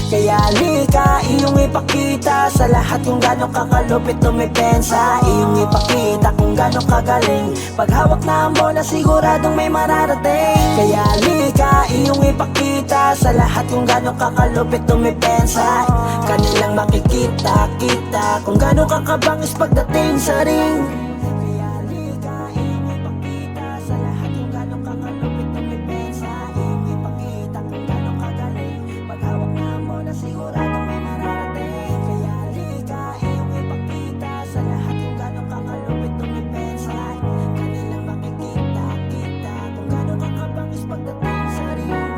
Speaker 1: Kaya lika, iyong ipakita sa lahat kung gano'ng kakalupit tumipensa. Iyong ipakita kung gano'ng kagaling. Paghawak na ang bola siguradong may mararating. Kaya lika, iyong ipakita sa lahat kung gano'ng kakalupit tumipensa. Kanilang makikita-kita kung gano'ng kakabangis pagdating sa ring. Kaya lika, iyong ipakita sa lahat kung gano'ng kakalupit tumipensa. Iyong ipakita kung gano'ng kagaling. Paghawak na ang bola siguradong may mararating. Kaya lika, iyong ipakita sa lahat kung gano'ng kakalupit tumipensa. Kanilang makikita-kita kung gano'ng kakabangis pagdating sa ring.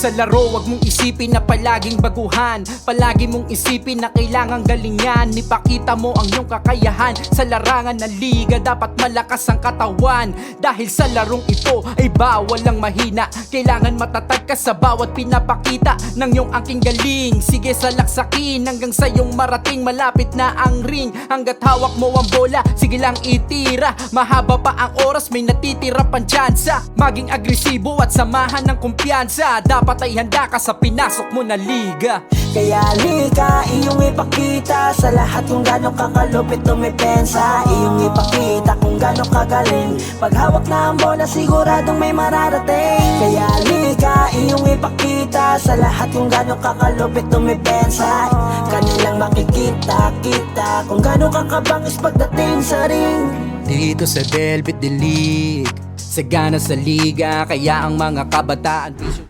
Speaker 2: Sa laro, wag mong isipin na palaging baguhan. Palagi mong isipin na kailangang galingan. Ipakita mo ang iyong kakayahan. Sa larangan ng liga, dapat malakas ang katawan. Dahil sa larong ito ay bawal ang mahina. Kailangan matatag ka sa bawat pinapakita ng iyong aking galing. Sige salaksakin hanggang sa iyong marating. Malapit na ang ring, hanggat hawak mo ang bola, sige lang itira. Mahaba pa ang oras, may natitira pang tsansa. Maging agresibo at samahan ng kumpiyansa. Dapat ay handa ka sa pinasok mo na liga.
Speaker 1: Kaya lika, iyong ipakita sa lahat kung gano'ng kakalupit tumipensa. Iyong ipakita kung gano'ng kagaling. Paghawak na ang bola siguradong may mararating. Kaya lika, iyong ipakita sa lahat kung gano'ng kakalupit tumipensa. Kanilang makikita-kita kung gano'ng kakabangis pagdating sa ring.
Speaker 2: Dito sa Velvet The League, sagana sa liga, kaya ang mga kabataan bisyo.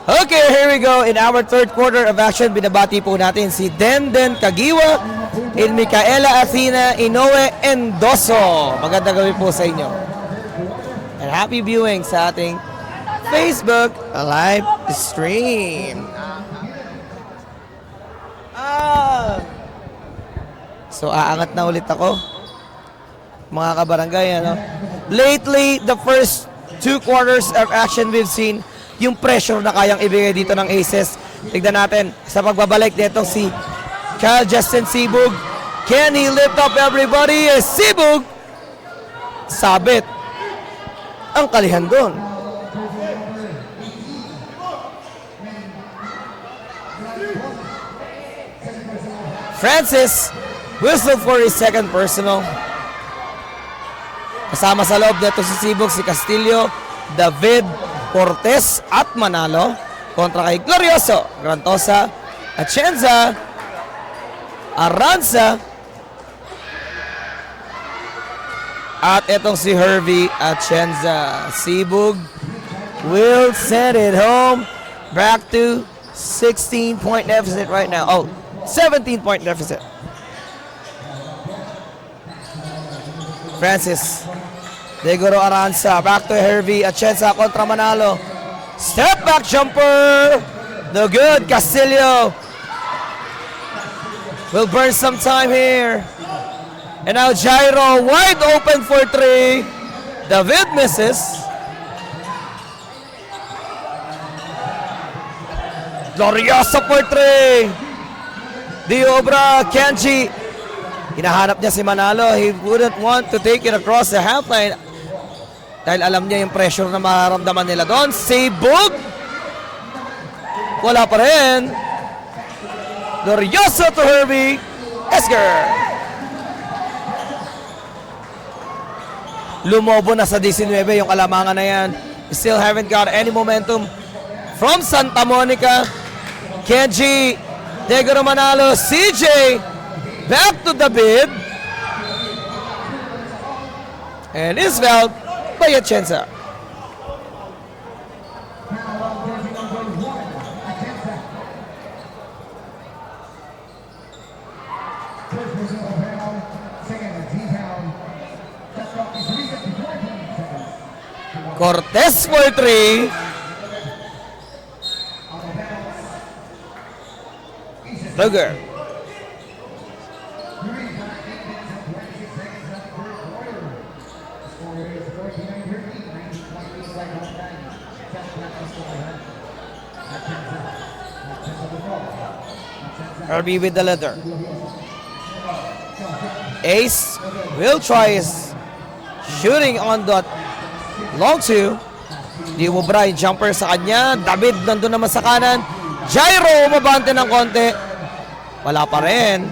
Speaker 3: Okay, here we go. In our third quarter of action, binabati po natin si Denden Kagiwa and Micaela Athena Inoue Endoso. Magandang gabi po sa inyo. And happy viewing sa ating Facebook live stream. So, aangat na ulit ako. Mga kabarangay, ano? Lately, the first 2 quarters of action we've seen yung pressure na kayang ibigay dito ng Aces Tignan natin sa pagbabalik nitong si Kyle Justin Sibug. Can he lift up everybody? Sibug! Sabit ang kalihan doon. Francis whistle for his second personal. Kasama sa loob nito si Sibug, si Castillo, David, Cortez at Manalo kontra kay Glorioso, Grantosa, Atienza, Aranza at itong si Hervey Atienza. Sibug will send it home back to 16-point deficit right now. Oh, 17-point deficit. Francis Degoro Aranza, back to Hervey Atienza kontra Manalo. Step back jumper. No good. Castillo will burn some time here. And now Jairo wide open for three. David misses. Glorioso for three. Diobra, Kenji. Hinahanap niya si Manalo. He wouldn't want to take it across the half line dahil alam niya yung pressure na mararamdaman nila doon. Sibug! Wala pa rin. Glorioso to Hervey. Esker! Lumobo na sa 19 yung kalamangan na yan. Still haven't got any momentum from Santa Monica. Kenji, Degoro Manalo, CJ, back to David. And is fouled by Atienza. Cortez for three. Luger. Hervey with the leather. Ace will try his shooting on that long two. Di mo Brian jumper sa kanya. David nandun naman sa kanan. Jairo umabante ng konti. Wala pa rin.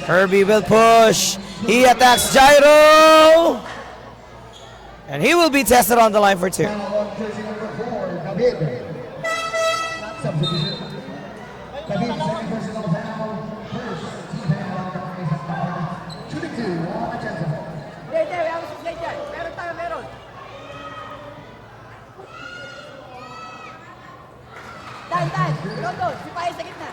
Speaker 3: Hervey will push. He attacks Jairo. And he will be tested on the line for two.
Speaker 7: Si Pai sa gitna.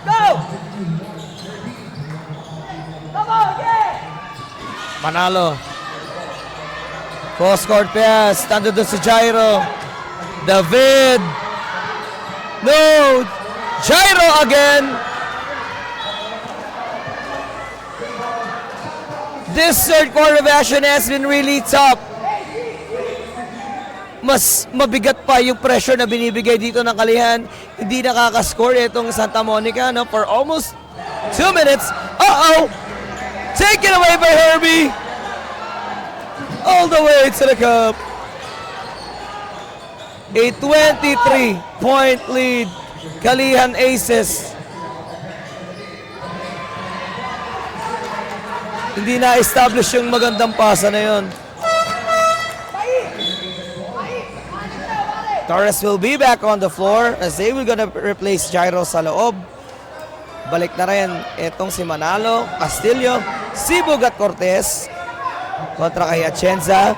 Speaker 7: Go! Come on, yeah!
Speaker 3: Manalo. Cross-court pass. Nandun doon si Jairo. David. No! Jairo again. This third quarter of action has been really tough. Mas mabigat pa yung pressure na binibigay dito ng Kalihan. Hindi nakaka-score itong Santa Monica no, for almost 2 minutes. Uh-oh! Taken away by Hervey. All the way to the cup. A 23-point lead. Kalihan Aces. Hindi na-establish yung magandang pasa na yun. Torres will be back on the floor as they will gonna replace Jairo sa loob. Balik na rin itong si Manalo, Castillo, Sibug at Cortez kontra kay Atienza,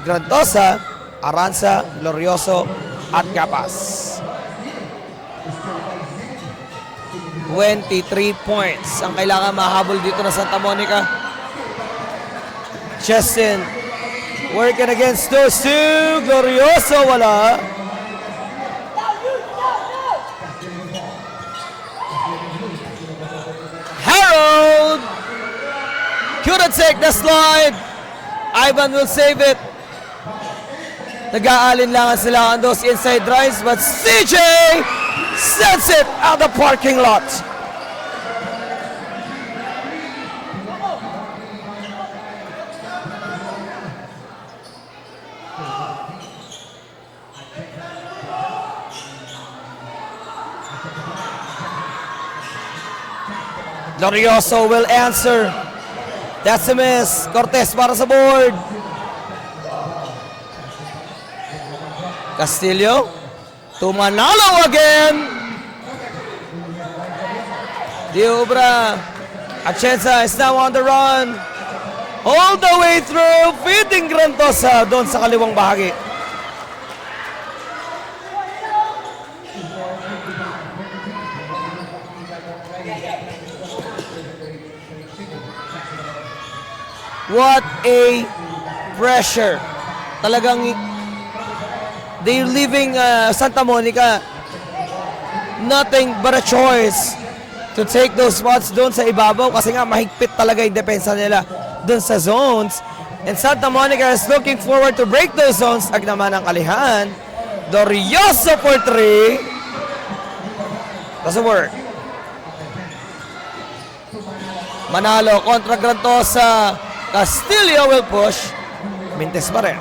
Speaker 3: Grantosa, Aranza, Glorioso at Capas. 23 points ang kailangan mahabol dito na Santa Monica. Justin Working against those two. Glorioso, wala. Harold couldn't take the slide. Ivan will save it. Nag-aalinlangan sila on those inside drives, but CJ sends it out the parking lot. Glorioso will answer. That's a miss. Cortez para sa board. Castillo to Manalo again. Diobra. Atienza is now on the run. All the way through. Feeding Grantosa doon sa kaliwang bahagi. What a pressure. Talagang they're leaving Santa Monica nothing but a choice to take those spots doon sa ibabaw kasi nga mahigpit talaga yung depensa nila doon sa zones. And Santa Monica is looking forward to break those zones. Ag naman ang kalihan. Glorioso for 3. Doesn't work. Manalo kontra Grantosa. Castillo will push. Mintes pa rin.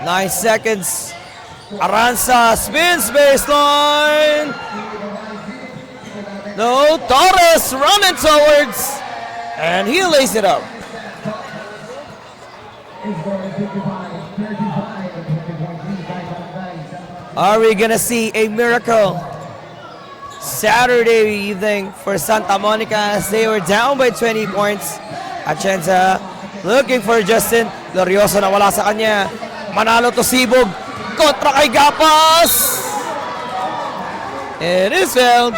Speaker 3: Nine seconds. Aranza spins baseline. No, Torres running towards. And he lays it up. Are we gonna see a miracle Saturday evening for Santa Monica as they were down by 20 points? Atienza looking for Justin. Glorioso na wala sa kanya. Manalo to Sibog kontra kay Gapas. It is fouled.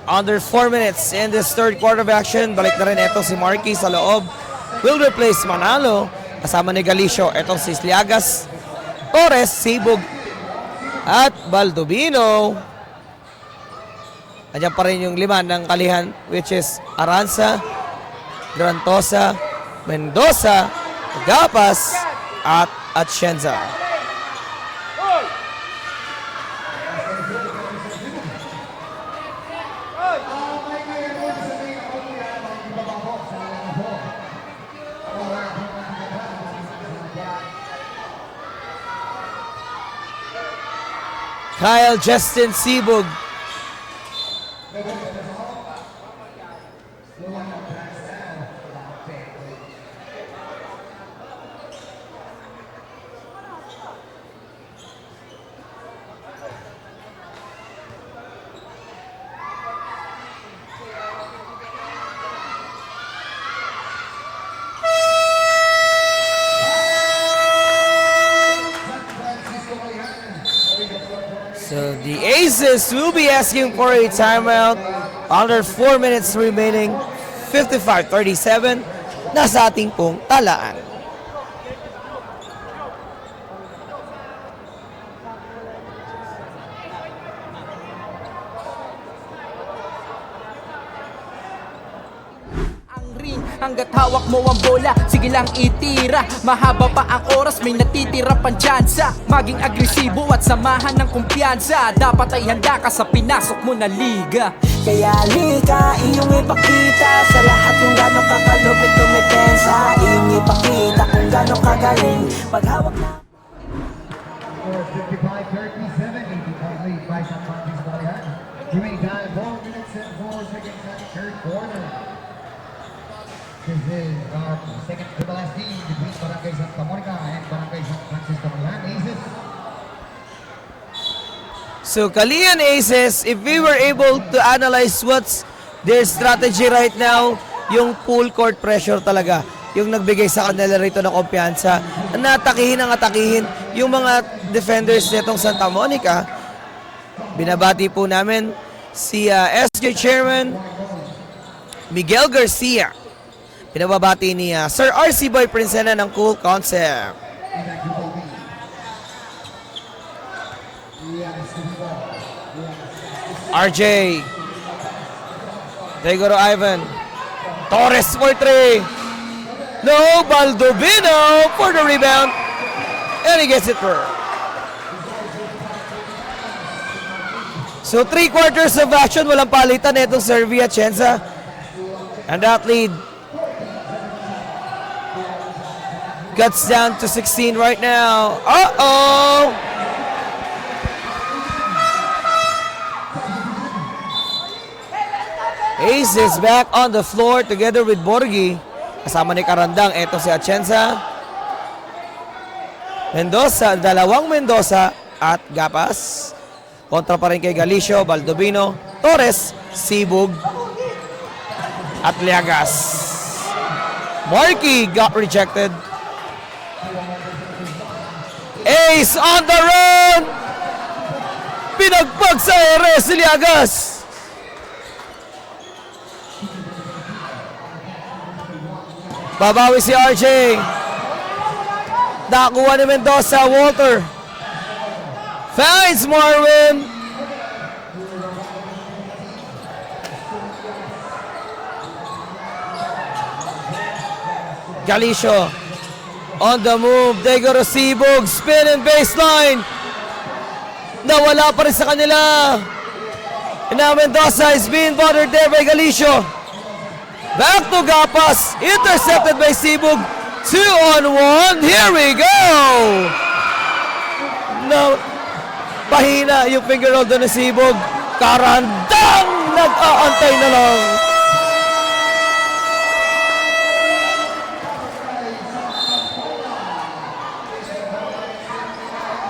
Speaker 3: Under 4 minutes in this third quarter of action. Balik na rin ito si Marquis sa loob. Will replace Manalo. Kasama ni Galicio. Itong si Sliagas, Torres, Sibog, at Baldovino. Andiyan pa rin yung lima ng kalihan, which is Aranza, Grantosa, Mendoza, Gapas, at Atienza. Kyle Justin Sibog. So the Aces will be asking for a timeout. Under 4 minutes remaining. 55-37. Nasa ating pong talaan.
Speaker 2: Hanggat hawak mo ang bola, sige lang itira. Mahaba pa ang oras, may natitira pang tsansa. Maging agresibo at samahan ng kumpiyansa. Dapat ay handa ka sa pinasok mo na liga.
Speaker 1: Kaya lika, iyong ipakita sa lahat kung gano'ng kakalupit tumipensa. Iyong ipakita kung gano'ng kagaling paghawak na
Speaker 6: 55-37, 85 lead by San Marcos Balear. Remaining time 4 minutes and 4 seconds at the third quarter. This is our second to the last game between Barangay Santa Monica and Barangay San Francisco Balear. Aces.
Speaker 3: So Kalian Aces, if we were able to analyze what's their strategy right now, yung full court pressure talaga. Yung nagbigay sa kanila rito ng kumpiyansa. Natakihin ang atakihin yung mga defenders nitong Santa Monica. Binabati po namin si SJ Chairman Miguel Garcia. Pinababati ni Sir RC Boy Princena ng Cool Concept. RJ. Tegoro Ivan. Torres for 3. No, Baldovino for the rebound. And he gets it through. So 3 quarters of action, walang palitan itong Servia Chenza. And that lead cuts down to 16 right now. Uh-oh! Ace is back on the floor together with Borgi. Kasama ni Karandang, eto si Atienza. Mendoza, dalawang Mendoza at Gapas. Kontra pa rin kay Galicio, Baldovino, Torres, Sibug, at Liagas. Marky got rejected. Ace on the run! Pinagpag sa ere si Liagas. Babawi si RJ. Nakuha ni Mendoza, Walter. Finds Marvin. Galicio. On the move. They go to Sibug. Spin and baseline. Nawala pa rin sa kanila. And now Mendoza is being bothered there by Galicio. Back to Gapas. Intercepted by Sibug. 2-on-1. Here we go. No. Pahina yung finger roll doon ng Sibug. Karandang nag-aantay na lang.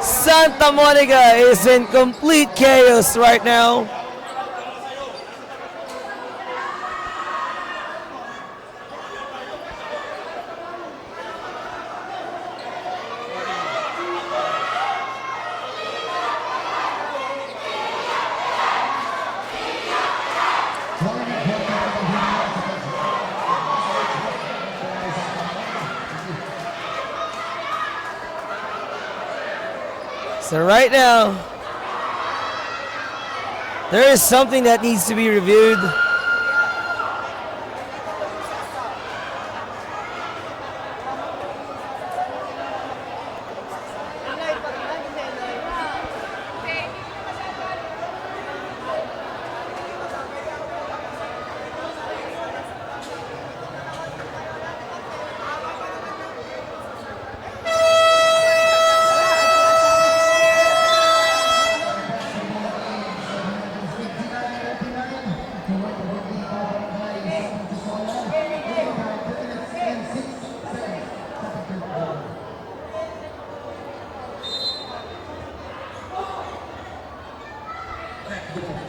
Speaker 3: Santa Monica is in complete chaos right now. So right now, there is something that needs to be reviewed.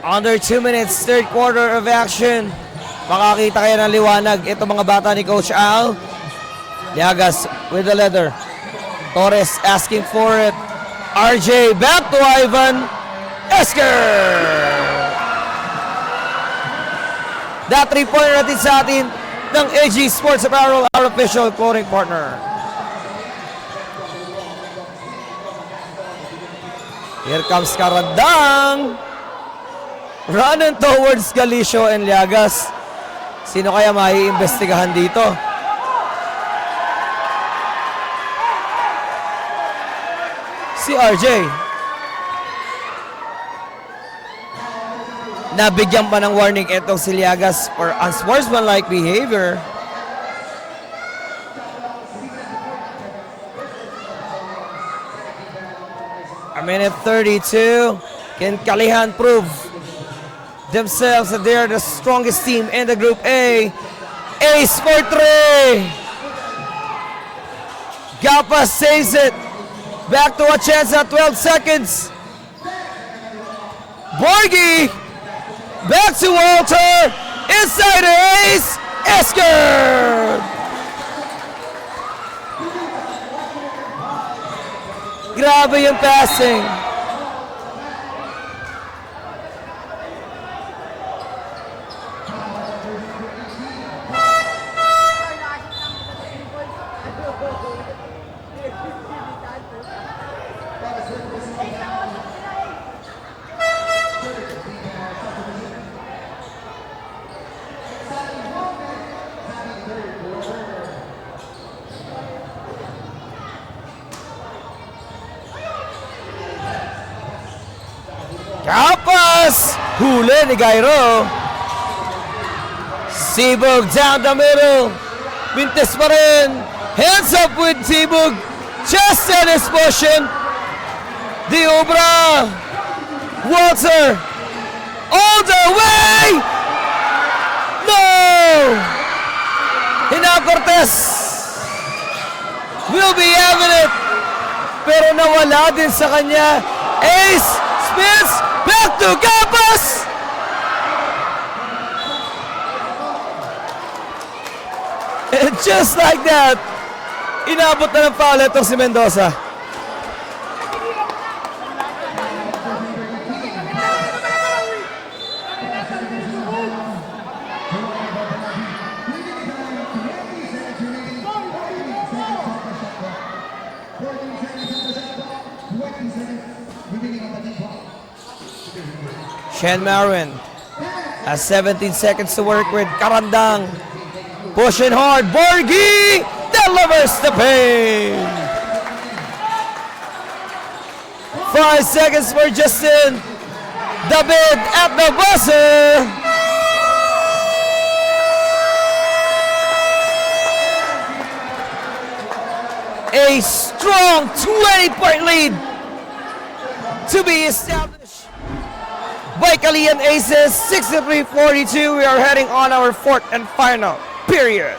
Speaker 3: Under 2 minutes, third quarter of action. Makakita kayo ng liwanag. Ito mga bata ni Coach Al. Liagas with the leather. Torres asking for it. RJ back to Ivan. Esker! That 3-pointer natin sa atin ng AG Sports Apparel, our official clothing partner. Here comes Karandang. Running towards Galicio and Liagas. Sino kaya maiimbestigahan dito? Si RJ. Nabigyan pa ng warning itong si Liagas for unsportsmanlike behavior. A minute 32. Can Kalihan prove themselves that they are the strongest team in the Group A? Ace for 3. Gapas saves it. Back to Atienza, 12 seconds. Borgi. Back to Walter. Inside Ace Esker! Grabe yung passing. Kapas! Huli ni Gairo. Sibog down the middle. Bintes pa rin. Hands up with Sibog. Just in his motion. Diobra. Walter. All the way! No! Hina Cortez will be having it. Pero nawala din sa kanya. Ace spins back to Capas. And just like that, inabot na ng foul itong si Mendoza. Shen Marin has 17 seconds to work with. Karandang pushing hard. Borgi delivers the pain. 5 seconds for Justin. David at the buzzer. A strong 20-point lead to be established by Calian Aces. 63-42. We are heading on our fourth and final period.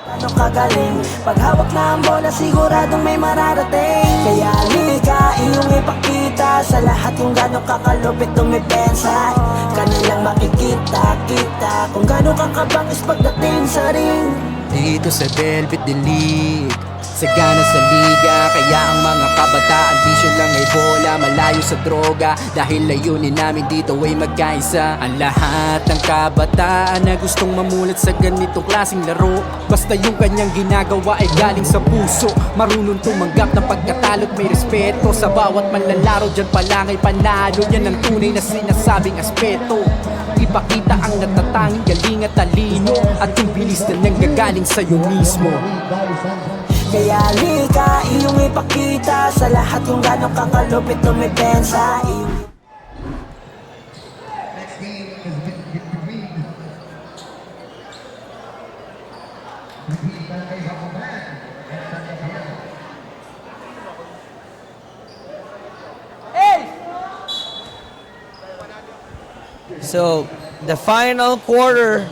Speaker 1: Ano kagaling, paghawak na ang bola siguradong may mararating. Kaya halika, iyong ipakita sa lahat kung gano'ng kakalupit tumipensa. Kanilang makikita-kita kung gano'ng kakabangis pagdating sa ring.
Speaker 2: Dito sa Velvet Delete, sagana sa liga. Kaya ang mga kabataan vision lang ay bola, malayo sa droga. Dahil layunin namin dito ay magkaisa. Ang lahat ng kabataan na gustong mamulat sa ganitong klaseng laro, basta yung kanyang ginagawa ay galing sa puso. Marunong tumanggap ng pagkatalo't may respeto. Sa bawat manlalaro dyan pa lang ay panalo. Yan ang tunay na sinasabing aspeto. Ipakita ang natatanging galing at talino, at yung bilis na nanggagaling sa'yo mismo.
Speaker 1: Kaya halika, iyong ipakita sa lahat kung gano'ng kakalupit tumipensa.
Speaker 6: Next game is between Barangay Bakuban and Santa Fe.
Speaker 3: So, the final quarter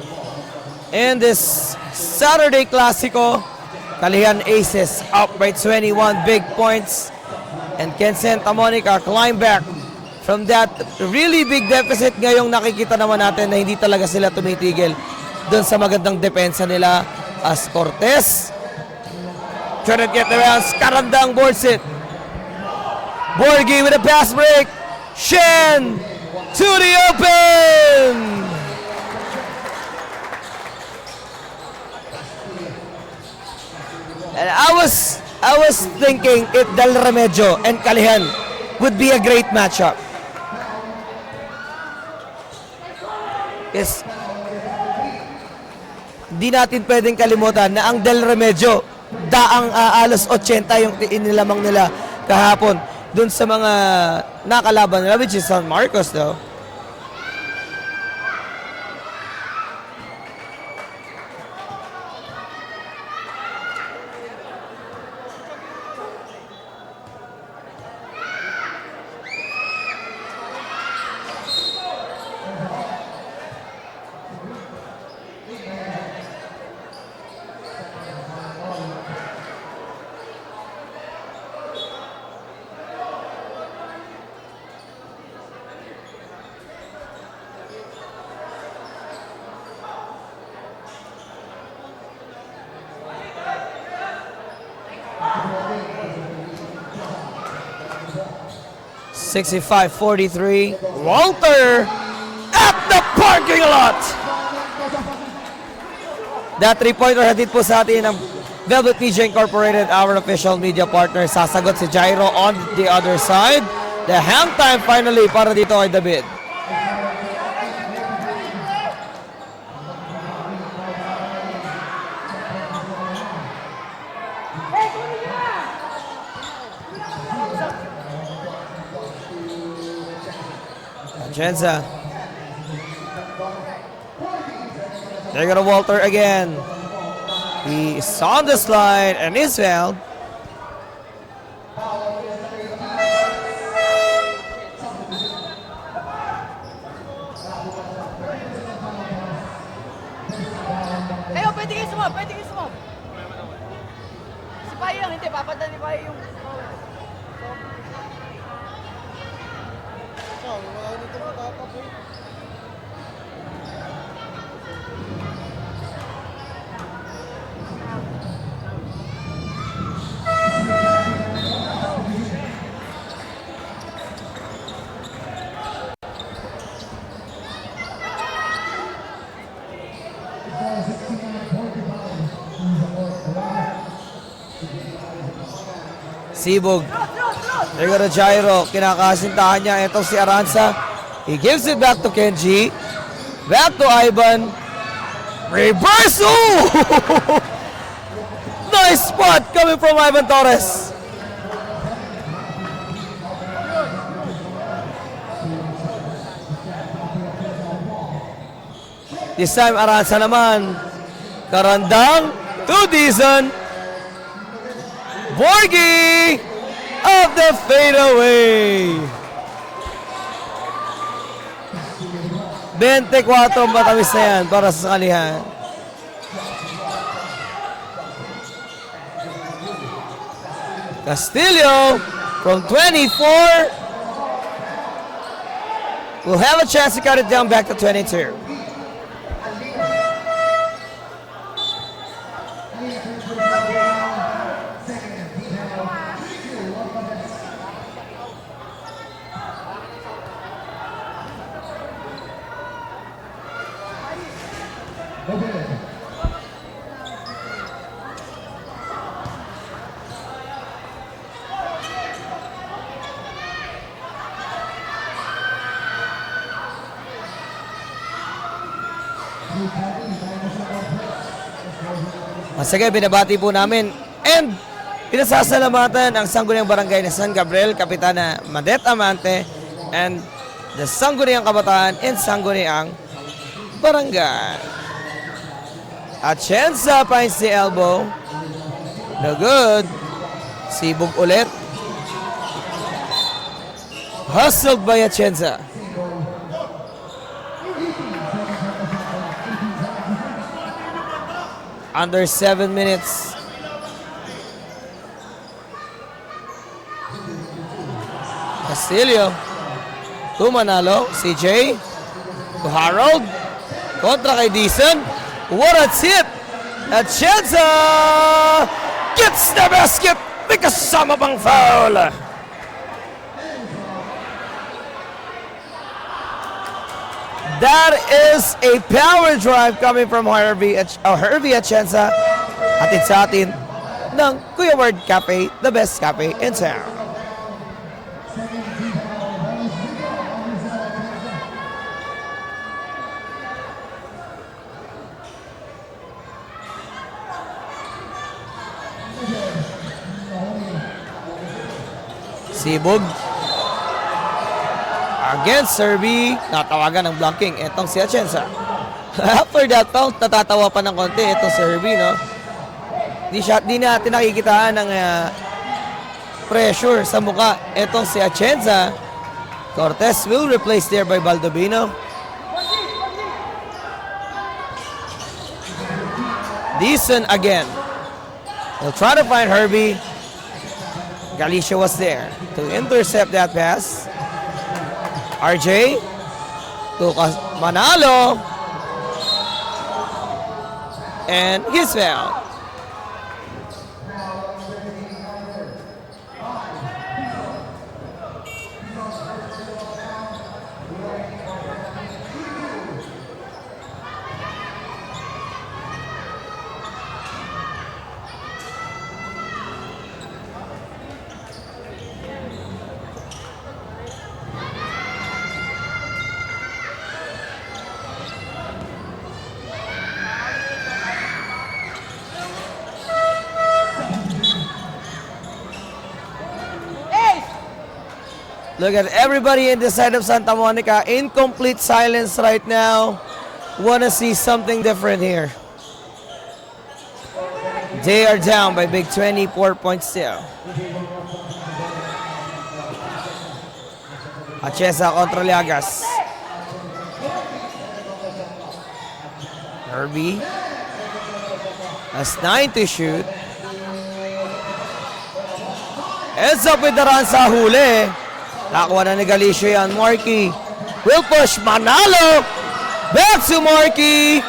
Speaker 3: in this Saturday Clasico, Calian Aces up by 21 big points, and Ken Santa Monica climb back from that really big deficit. Ngayong nakikita naman natin na hindi talaga sila tumitigil doon sa magandang depensa nila as Cortez trying to get around. Karandang boards it. Borgi with a pass break. Shen to the open. And I was thinking if Del Remedio and Calihan would be a great matchup. Yes. Di natin pwedeng kalimutan na ang Del Remedio daang alos 80 yung inilamang nila kahapon dun sa mga nakalaban nila, which is San Marcos though. 65-43. Walter at the parking lot. That 3-pointer hatid po sa atin ng Velvet Media Incorporated, our official media partner. Sasagot si Jairo on the other side. The hang time finally para dito kay David. Atienza. They go to Walter again. He's on the slide and is fouled.
Speaker 7: Kayo, pwede kayo sumab, pwede kayo sumab. Si Pai lang, hindi, papadala ni Pai yung...
Speaker 3: Sibog. There go to Jairo. Kinakasintahan niya. Ito si Aranza. He gives it back to Kenji. Back to Ivan. Reversal! Nice spot coming from Ivan Torres. This time, Aranza naman. Karandang to Dizon. Borgi of the fadeaway. 24 matamis na yan para sa kalihan. Castillo from 24 will have a chance to cut it down back to 22. Sige, binabati po namin and pinasasalamatan ang Sangguniang Barangay ng San Gabriel, Kapitana Madet Amante, and the Sangguniang Kabataan and Sangguniang Barangay. Atienza finds the elbow. No good. Sibog ulit. Hustled by Atienza. Under 7 minutes. Castillo to Manalo. CJ to Harold. Kontra kay Dizon. What a tip! Atienza gets the basket. May kasama pang foul. That is a power drive coming from Hervey Atienza. Hatid sa atin ng Kuya Ward Cafe, the best cafe in town. Sibog. Against Serby, natawagan ng blocking itong si Atienza. After that foul, natatawa pa ng konti itong Serby, no? Di natin nakikitaan ng pressure sa muka itong si Atienza. Cortez will replace there by Baldovino. Dizon again. He'll try to find Hervey. Galicia was there to intercept that pass. RJ to Manalo, and he's fouled. Look at everybody in the side of Santa Monica. In complete silence right now. Wanna see something different here. They are down by big 24 points still. Atienza contra Liagas. Herbie has 9 to shoot. Ends up with the run sa huli. Nakuha na ni Galicio yan. Marky will push. Manalo. Back to Marky.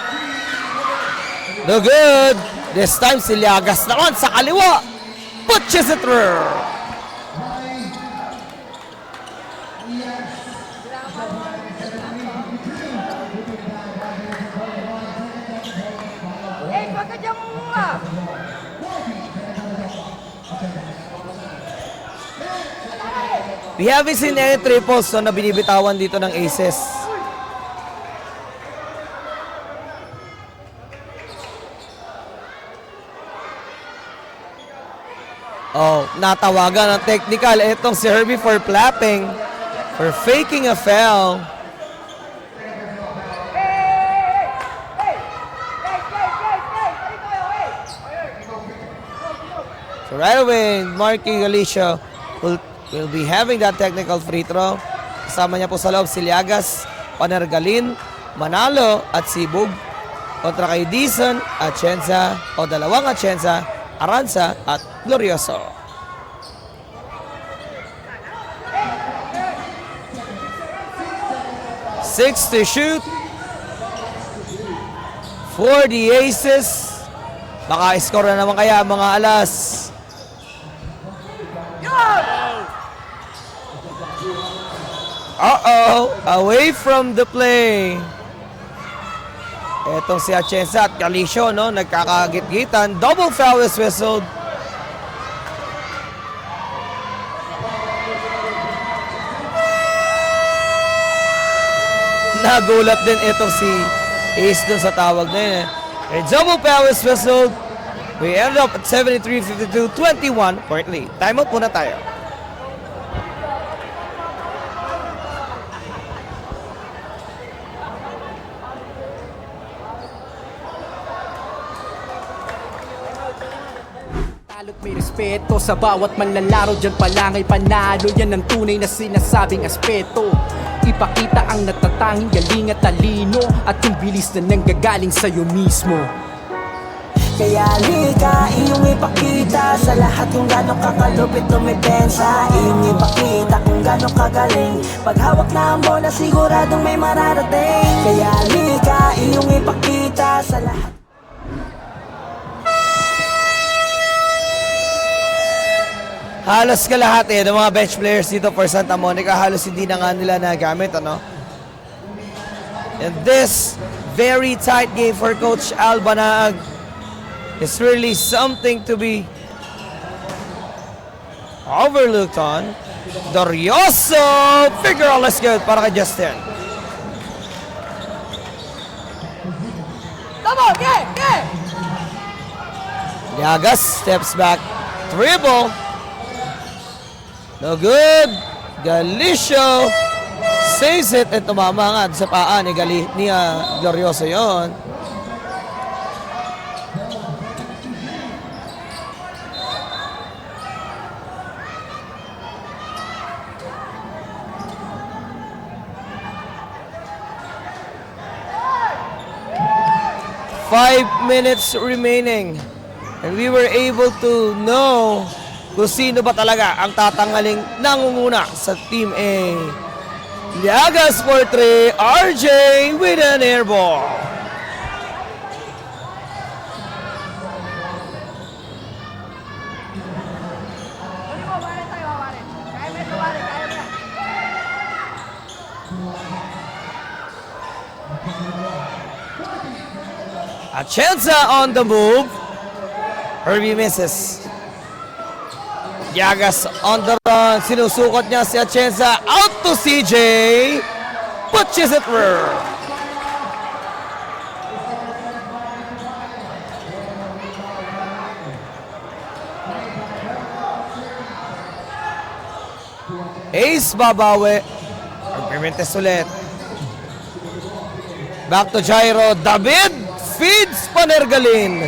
Speaker 3: No good. This time si Liagas naman sa kaliwa. Punches it through.
Speaker 7: Eh, wag ka dyan muna.
Speaker 3: We haven't seen any triples na binibitawan dito ng aces. Oh, natawagan ng technical. Itong si Herbie for flapping. For faking a foul. So right away, Marky Galicio will be having that technical free throw. Kasama niya po sa loob si Liagas, Panergalin, Manalo at Sibug. Kontra kay Dison, Atienza o dalawang Atienza, Aranza at Glorioso. Six to shoot for the Aces. Baka score na naman kaya mga alas. Uh-oh, away from the play. Etong si Atienza at Galicio, no, nagkakagit-gitan. Double foul is whistled. Nagulat din itong si Ace dun sa tawag na yun. A double foul is whistled. We end up at 73-52, 21-point lead. Time out muna tayo.
Speaker 2: Talo't may respeto sa bawat manlalaro. Diyan pa lang ay panalo. Yan ang tunay na sinasabing aspeto. Ipakita ang natatanging galing at talino, at yung bilis na nanggagaling sa'yo mismo.
Speaker 1: Kaya lika, iyong ipakita sa lahat kung gano'ng kakalupit tumipensa. Iyong ipakita kung gano'ng kagaling. Pag hawak na ang bola, siguradong may mararating. Kaya lika, iyong ipakita sa lahat.
Speaker 3: Halos kalahati ng mga bench players dito for Santa Monica, halos hindi na nga nila nagamit, ano? And this very tight game for Coach Albanag is really something to be overlooked on. Dorioso! Figure all is good para kay Justin.
Speaker 7: Come on, yeah!
Speaker 3: Liagas steps back, dribble. No good. Galicio saves it and tumama nga sa paa ni Glorioso yon. Five minutes remaining and we were able to know kung sino ba talaga ang tatanggaling nangunguna sa Team A. Liagas for 3, RJ with an air ball. Atienza on the move. Herbie misses. Liagas on the run. Sinusukot niya si Atienza. Out to CJ. Punches it through. Ace babawi. Pimentel ulit. Back to Jairo. David feeds Panergalin.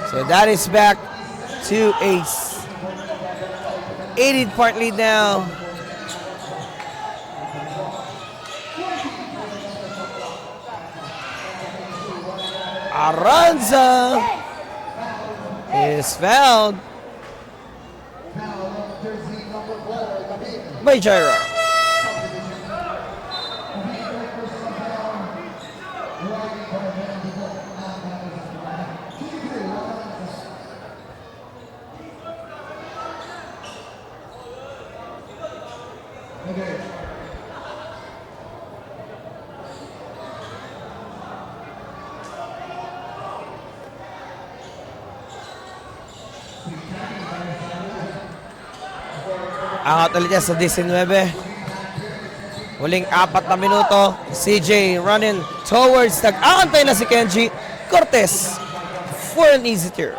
Speaker 3: So that is back to Ace. 18-point lead now. Aranza is fouled by Jairo. Angat ulit niya sa 19. Huling 4 na minuto. CJ running towards. Nag-aantay na si Kenji Cortez for an easy throw.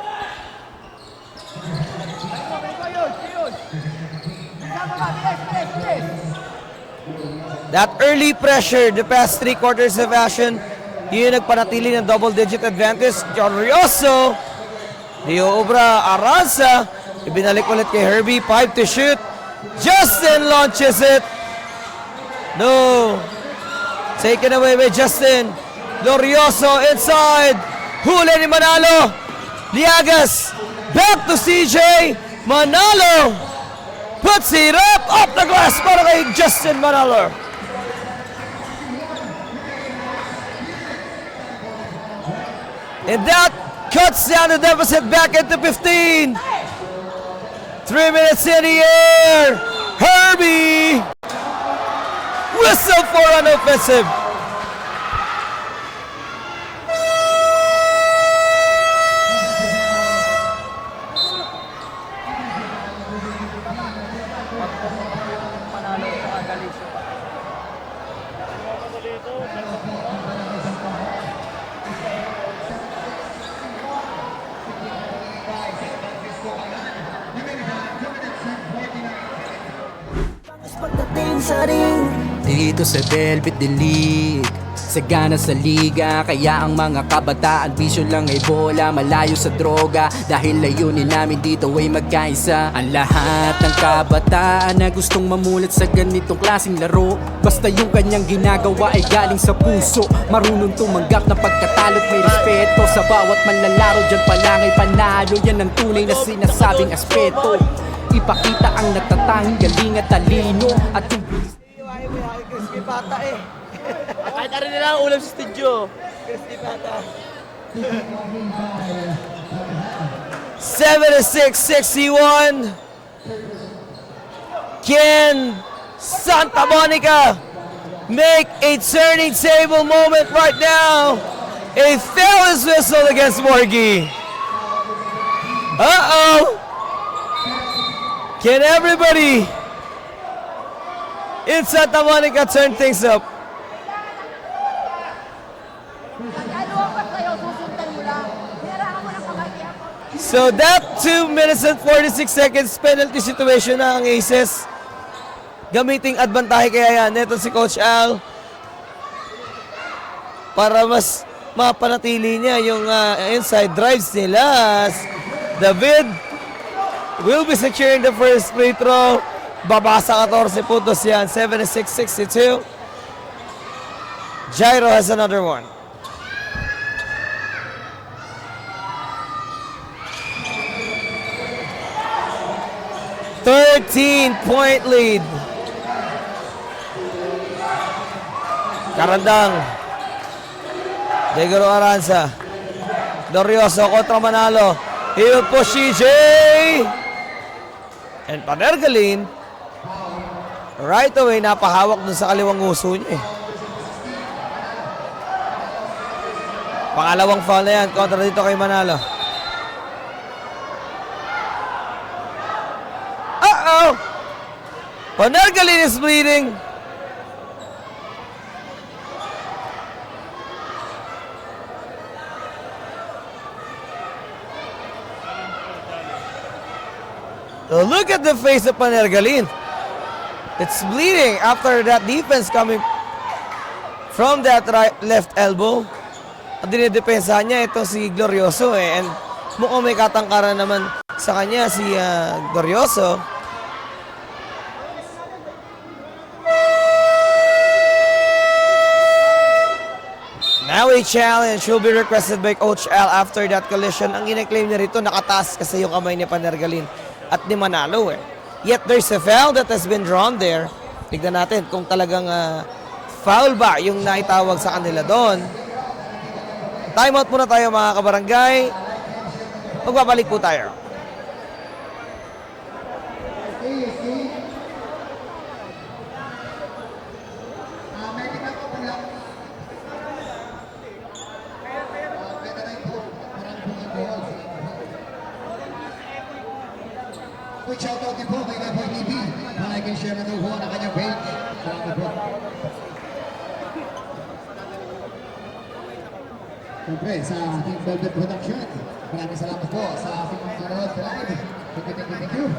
Speaker 3: That early pressure, the past 3 quarters of action, yun nagpanatili ng double-digit advantage. John Rioso, Dio Obra, Aranza, ibinalik ulit kay Herbie, 5 to shoot. Justin launches it. No. Taken away by Justin. Glorioso inside. Huli ni Manalo. Liagas. Back to CJ. Manalo. Puts it up. Off the glass para kay Justin Manalo. And that cuts down the deficit back into 15. 3 minutes in the air. Herbie. Whistle for an offensive.
Speaker 1: Pagdating sa ring,
Speaker 2: Dito sa Velvet League, sagana sa liga, kaya ang mga kabataan bisyo lang ay bola, malayo sa droga, dahil layunin namin dito ay magkaisa. Ang lahat ng kabataan na gustong mamulat sa ganitong klaseng laro, basta yung kanyang ginagawa ay galing sa puso, marunong tumanggap ng pagkatalo't may respeto sa bawat manlalaro, dyan pa lang ay panalo, yan ang tunay na sinasabing aspeto. Ipakita ang natatanging galing at talino at yung
Speaker 3: Crispy Pata eh.
Speaker 7: Kahit arin nila ang ulam sa studio.
Speaker 3: Crispy Pata. 76-61. Can Santa Monica make a turning table moment right now? A fearless whistle against Morgie. Uh-oh. Can everybody in Santa Monica turn things up? So that 2 minutes and 46 seconds penalty situation na ang Aces. Gamiting advantahe kaya yan. Ito si Coach Al. Para mas mapanatili niya yung inside drives nila. David will be securing the first free throw. Babasa 14 puntos yan. 76-62. Jairo has another one. Point lead. Karandang. Degaro Aranza. Glorioso kontra Manalo. He will push CJ. And Panergalin, right away, napahawak dun sa kaliwang uso niya eh. Pangalawang foul na yan, kontra dito kay Manalo. Uh-oh! Panergalin is bleeding. Look at the face of Panergalin. It's bleeding after that defense coming from that left elbow. Ang dinidepensahan niya ito si Glorioso And mukhang may katangkaran naman sa kanya si Glorioso. Now a challenge will be requested by Coach Al after that collision. Ang ine-claim niya rito, nakataas kasi yung kamay ni Panergalin at ni Manalo Yet there's a foul that has been drawn there. Tignan natin kung talagang foul ba yung naitawag sa kanila doon. Timeout muna tayo mga kabarangay. Magbabalik po tayo.
Speaker 6: Quick shoutout din po kay Gaboy TV. Like and share na po ang kanyang page. Salamat po. Siyempre sa ating Velvet Production. Maraming salamat po sa ating mga nanonood live. Thank you.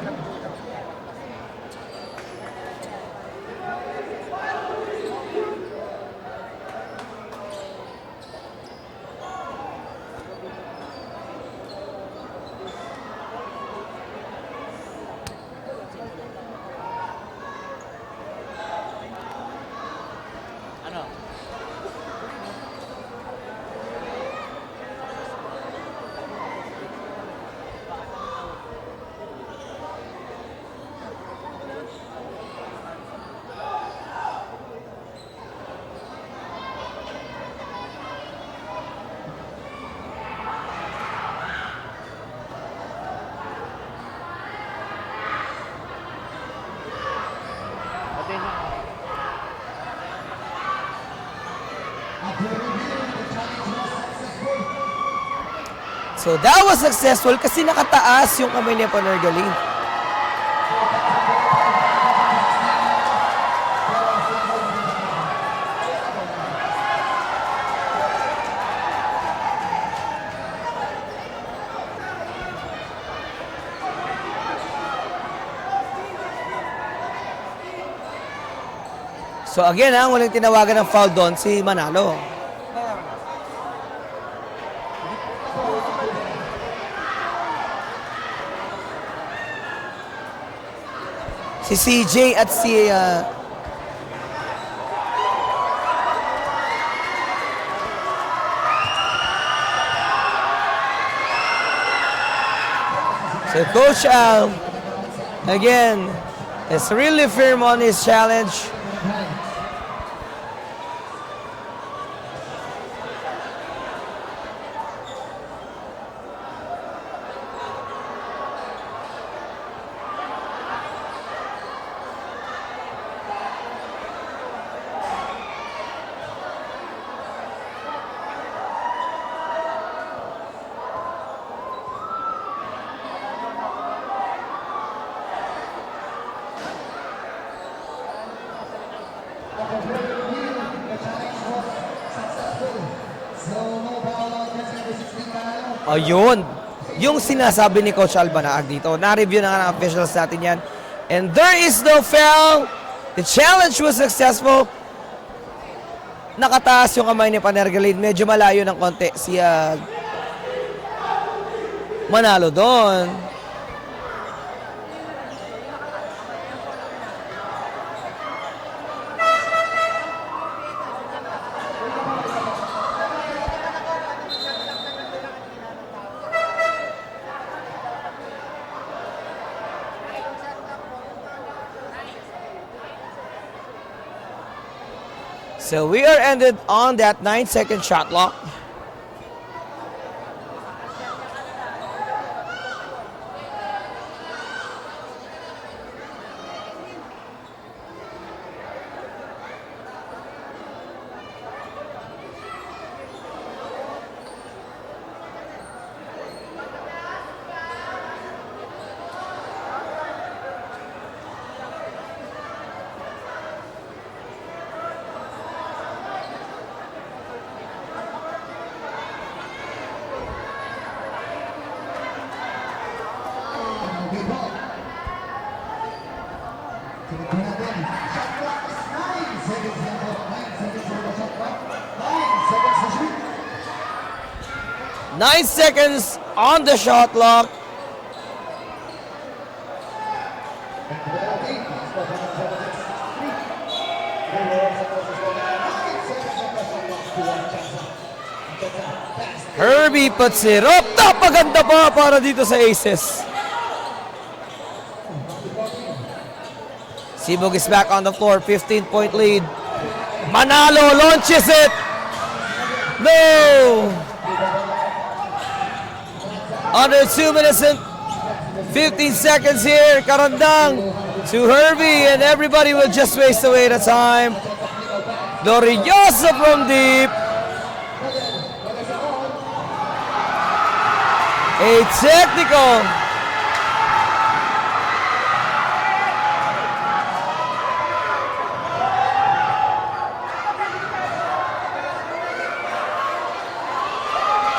Speaker 3: So that was successful kasi nakataas yung kamay ni Panergalin. So again, walang tinawagan ng foul doon si Manalo. Si CJ at si so Coach Al again is really firm on his challenge. Ayun, yung sinasabi ni Coach Albanaag dito. Na-review na nga ng officials natin yan. And there is no foul. The challenge was successful. Nakataas yung kamay ni Panergalin. Medyo malayo ng konti si Manalo doon. So we are ended on that 9-second shot clock. 9 seconds on the shot clock. Herbie puts it up. Napaganda pa para dito sa Aces. Sibog is back on the floor. 15-point lead. Manalo launches it. No! Under 2 minutes and 15 seconds here. Karandang to Herbie, and everybody will just waste away the time. Glorioso from deep. A technical.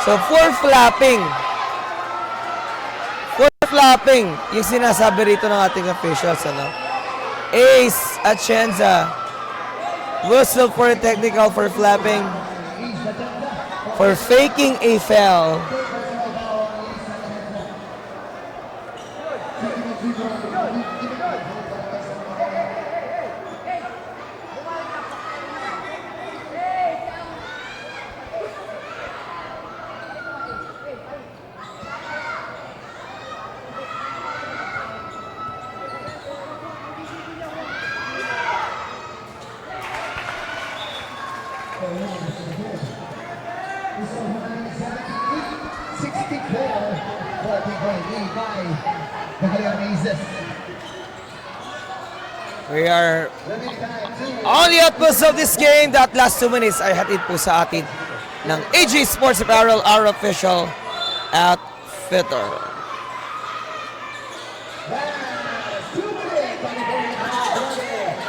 Speaker 3: So for flapping, yung sinasabi rito ng ating officials, ano? Ace Atienza whistle for a technical for flapping, for faking a foul. We are on the outpost of this game. That last 2 minutes ay hatid po sa atin ng AG Sports Apparel, our official outfitter.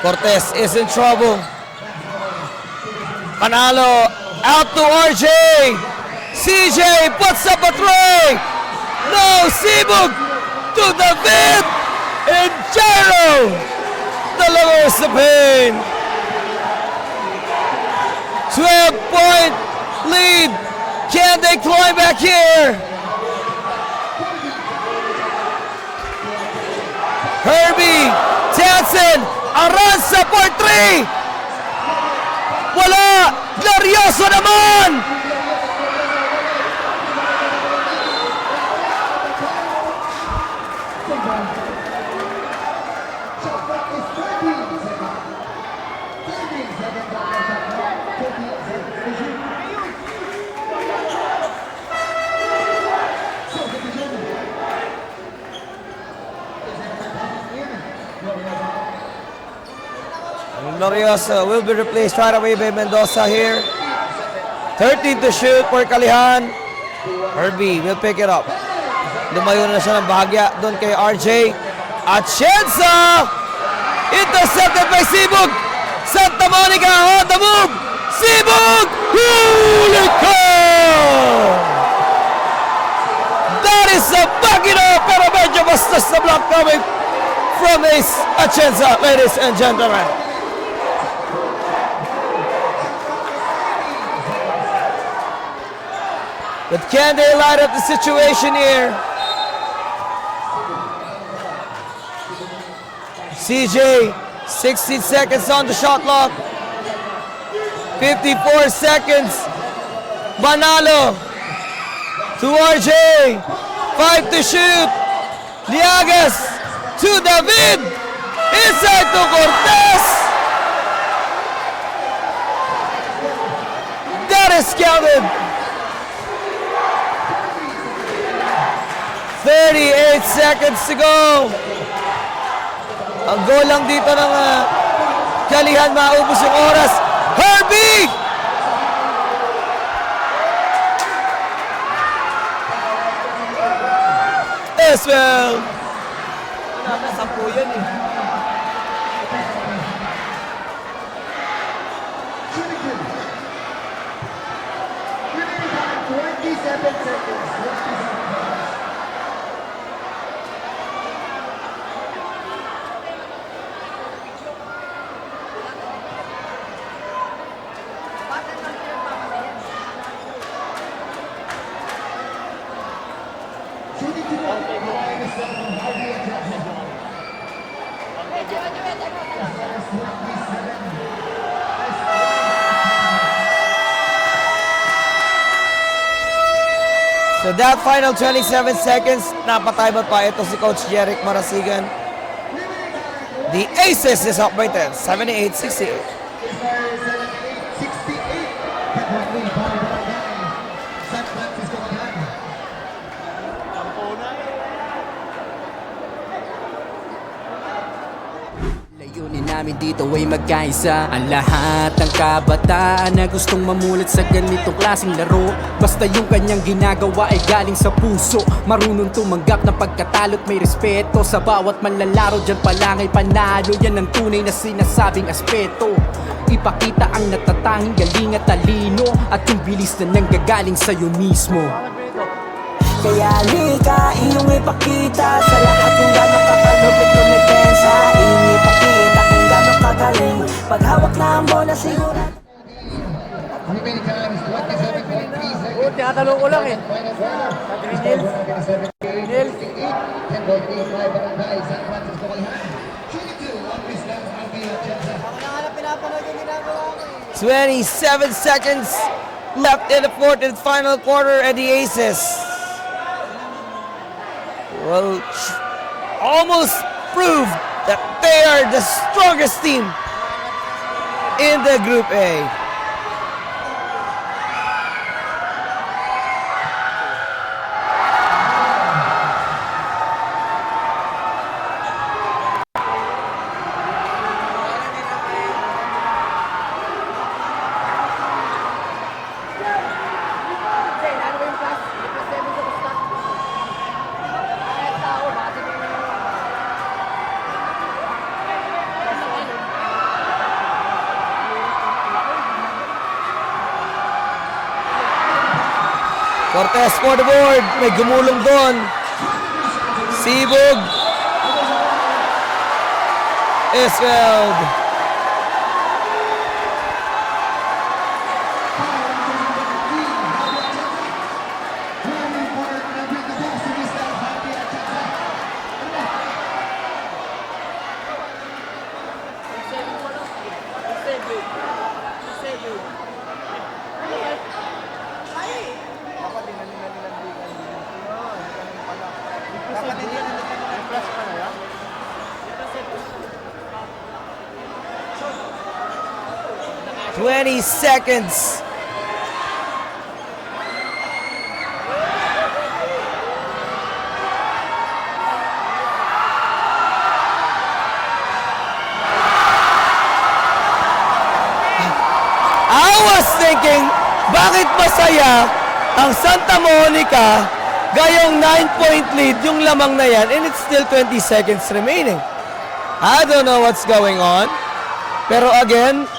Speaker 3: Cortez is in trouble. Panalo out to RJ. CJ puts up a tray. No, Sibug to David and Jairo. Delivers the pain. 12-point lead. Can they climb back here? Herbie, Jansen, Aranza for 3. Wala. Glorioso naman. Glorioso will be replaced right away by Mendoza here. 13 to shoot for Kalihan. Herbie will pick it up. Lumayo na siya ng bahagya doon kay RJ. Atienza! Intercepted by Sibug. Santa Monica on the move. Sibug! Huli ko! That is a bagino, pero medyo bastos na block coming from Ace Atienza, ladies and gentlemen. But can they light up the situation here? CJ, 16 seconds on the shot clock. 54 seconds. Manalo to RJ. 5 to shoot. Liagas to David. Inside to Cortez. That is counted. 38 seconds to go. Ang goal lang dito ng Kalihan, maubos yung oras. Herbie! Eswell! Sampu yan eh. So that final 27 seconds, napatay ba pa ito si Coach Jeric Marasigan? The Aces is up by 10, 78-68.
Speaker 6: 68. San Francisco Clan.
Speaker 2: Layunin namin dito ay magkaisa ang lahat ng kabataan na gustong mamulat sa ganitong klaseng laro. Basta yung kanyang ginagawa ay galing sa puso, marunong tumanggap ng pagkatalo't may respeto sa bawat manlalaro. Dyan pa lang ay panalo, yan ang tunay na sinasabing aspeto. Ipakita ang natatanging galing at talino at yung bilis na nanggagaling sa'yo mismo.
Speaker 1: Kaya halika, iyong ipakita sa lahat kung gano'ng kakalupit tumipensa. Iyong ipakita kung gano'ng kagaling paghawak na ang bola sigurado.
Speaker 6: Remaining time is 27.3 seconds.
Speaker 7: Tinatanong ko lang eh.
Speaker 6: Final quarter. Score 78. 10.85 Barangay San Francisco Clan. 22 on this last Alveo Chenza.
Speaker 7: Ako na nga na pinapanood yung ginagawa ko eh.
Speaker 3: 27 seconds left in the fourth and final quarter, and the Aces will almost prove that they are the strongest team in the Group A.
Speaker 7: Ano ba yung plus? Yung plus 7 sa basta? Ay, tao, bakit yung...
Speaker 3: 'Cortez for the board. May gumulong doon. Sibog. Isfeld.
Speaker 4: Dapat hindi na yung plus pa na yan.
Speaker 3: 20 seconds. I was thinking, bakit masaya ang Santa Monica gayong 9-point lead yung lamang na yan and it's still 20 seconds remaining. I don't know what's going on. Pero again,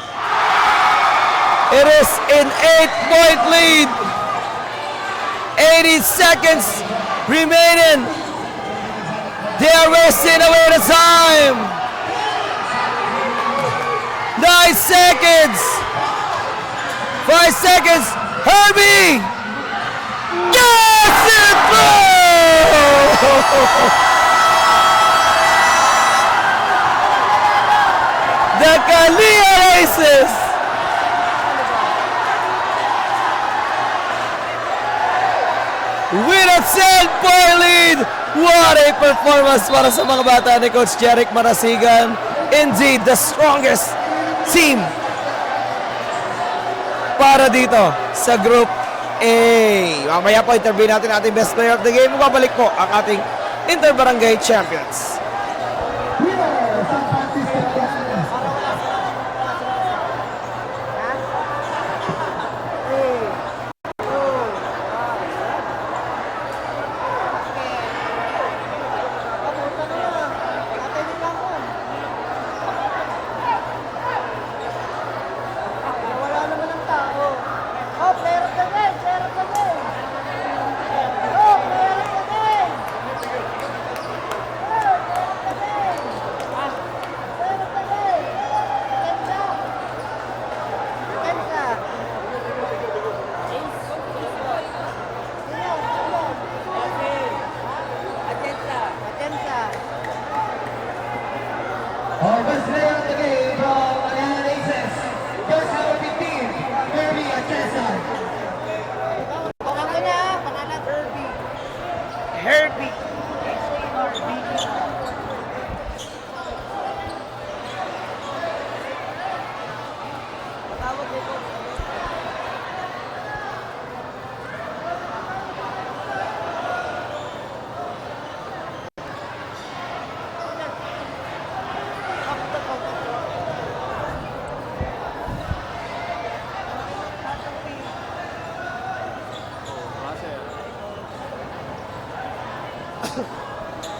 Speaker 3: it is an 8-point lead. 80 seconds remaining. They are wasting away the time. 9 seconds. 5 seconds. Herbie. Yes, it the Kalia Aces with a 10-point lead. What a performance para sa mga bata ni Coach Jeric Marasigan. Indeed, the strongest team para dito sa Group A. Mamaya po interview natin ating best player of the game. Babalik po ang ating Interbarangay Champions.
Speaker 7: Wala naman ang tao. Oh, player of the game! Player of the game! Oh, player of the game!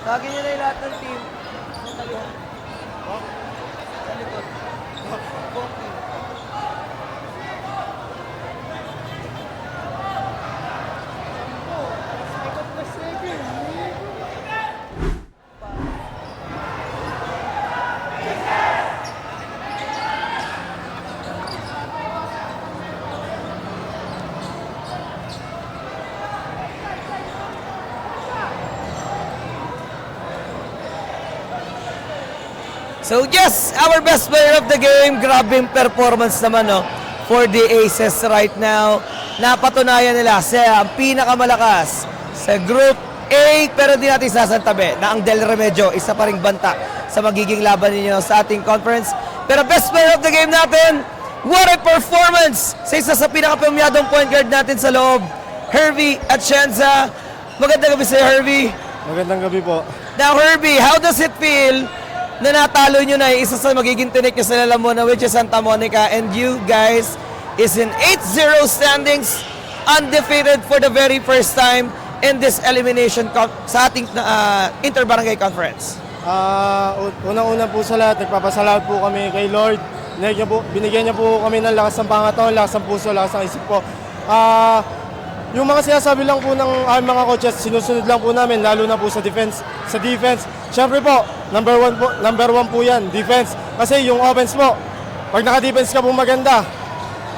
Speaker 3: Tagin nyo na yung lahat ng team. Sa kalihan. Sa likod. Buong team. So yes, our best player of the game, grabing performance naman no, for the Aces right now. Napatunayan nila siya ang pinakamalakas sa Group A, pero di natin sasantabi na ang Del Remedio isa pa ring banta sa magiging laban ninyo sa ating conference. Pero best player of the game natin, what a performance sa isa sa pinakapamyadong point guard natin sa loob, Herbie Atienza. Magandang gabi sa'yo, Herbie.
Speaker 5: Magandang gabi po.
Speaker 3: Now, Herbie, how does it feel na natalo nyo na isa sa magiging tinik nyo sa Lalamona, which is Santa Monica, and you guys is in 8-0 standings, undefeated for the very first time in this elimination sa ating Interbarangay Conference?
Speaker 5: Unang-una po sa lahat, nagpapasalamat po kami kay Lord. Binigyan niya po kami ng lakas ng pangatawan, lakas ng puso, lakas ng isip po. Yung mga sinasabi lang po ng aming mga coaches, sinusunod lang po namin, lalo na po sa defense. Sa defense, syempre po, number one po yan, defense. Kasi yung offense po, pag naka-defense ka po maganda,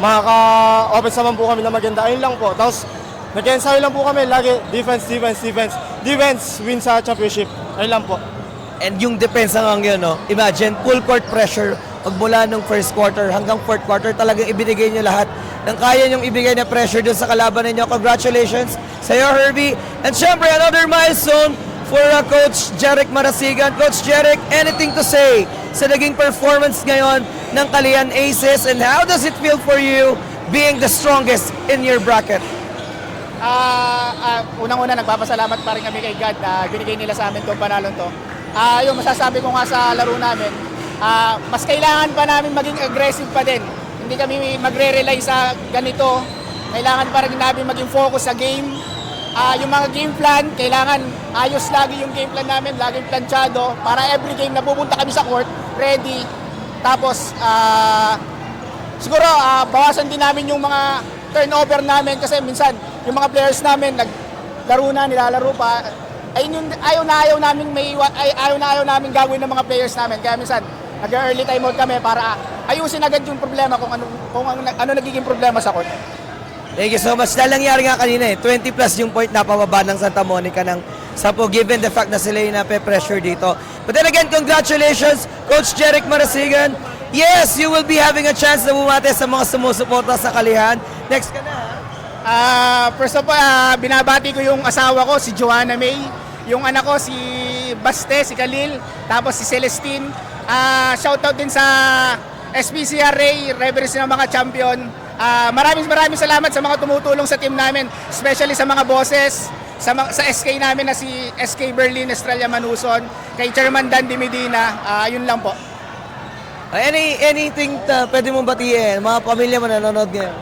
Speaker 5: makaka-offense naman po kami na maganda. Ayun lang po. Tapos, nag-ensayo lang po kami, lagi defense, defense, defense. Defense win sa championship. Ayun lang po.
Speaker 3: And yung depensa nga yun, no? Imagine, full court pressure magmula nung first quarter hanggang fourth quarter, talagang ibinigay nyo lahat ng kaya nyong ibigay na pressure dun sa kalaban ninyo. Congratulations sa iyo, Herbie. And syempre, another milestone for Coach Jeric Marasigan. Coach Jeric, anything to say sa naging performance ngayon ng Kalihan Aces, and how does it feel for you being the strongest in your bracket?
Speaker 4: Unang-una, nagpapasalamat pa rin kami kay God na binigay nila sa amin itong panalon to. Yung masasabi ko nga sa laro namin, mas kailangan pa namin maging aggressive pa din. Hindi kami magre-rely sa ganito. Kailangan pa rin namin maging focus sa game. Yung mga game plan, kailangan ayos lagi yung game plan namin, laging planchado para every game na pupunta kami sa court, ready. Tapos, siguro, bawasan din namin yung mga turnover namin kasi minsan, yung mga players namin, naglaro na, nilalaro pa. Ayaw na ayaw namin gagawin ng mga players namin. Kaya minsan, nag-early time out kami para ayusin agad yung problema kung ano nagiging problema sa court.
Speaker 3: Thank you so much. Dahil nangyari nga kanina 20 plus yung point na pababa ng Santa Monica ng 10 given the fact na sila yung nape-pressure dito. But then again, congratulations, Coach Jeric Marasigan. Yes, you will be having a chance na bumate sa mga sumusuporta sa Kalihan. Next ka na, ha?
Speaker 4: First of all, binabati ko yung asawa ko, si Joanna May. Yung anak ko, si Baste, si Khalil. Tapos si Celestine. Shoutout din sa SPCRA, referees ng mga champion. Maraming salamat sa mga tumutulong sa team namin, especially sa mga bosses, sa SK namin na si SK Berlin, Estrella Manuson, kay Chairman Dan Di Medina. Yun lang po.
Speaker 3: Anything pwede mong batiin? Mga pamilya mo nanonood ngayon.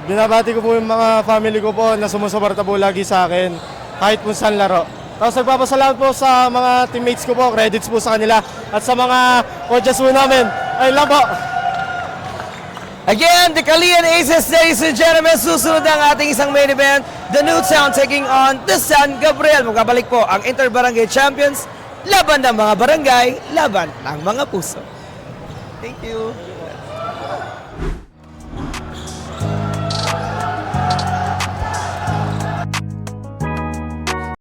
Speaker 5: Binabati ko po yung mga family ko po na sumusuporta po lagi sa akin, kahit po saan laro. Tapos nagpapasalamat po sa mga teammates ko po, credits po sa kanila, at sa mga coaches po namin. Ayun lang po.
Speaker 3: Again, the Kalihan Aces, ladies and gentlemen, susunod ang ating isang main event, the Newtown taking on the San Gabriel. Magkabalik po ang Interbarangay Champions, laban ng mga barangay, laban ng mga puso. Thank you.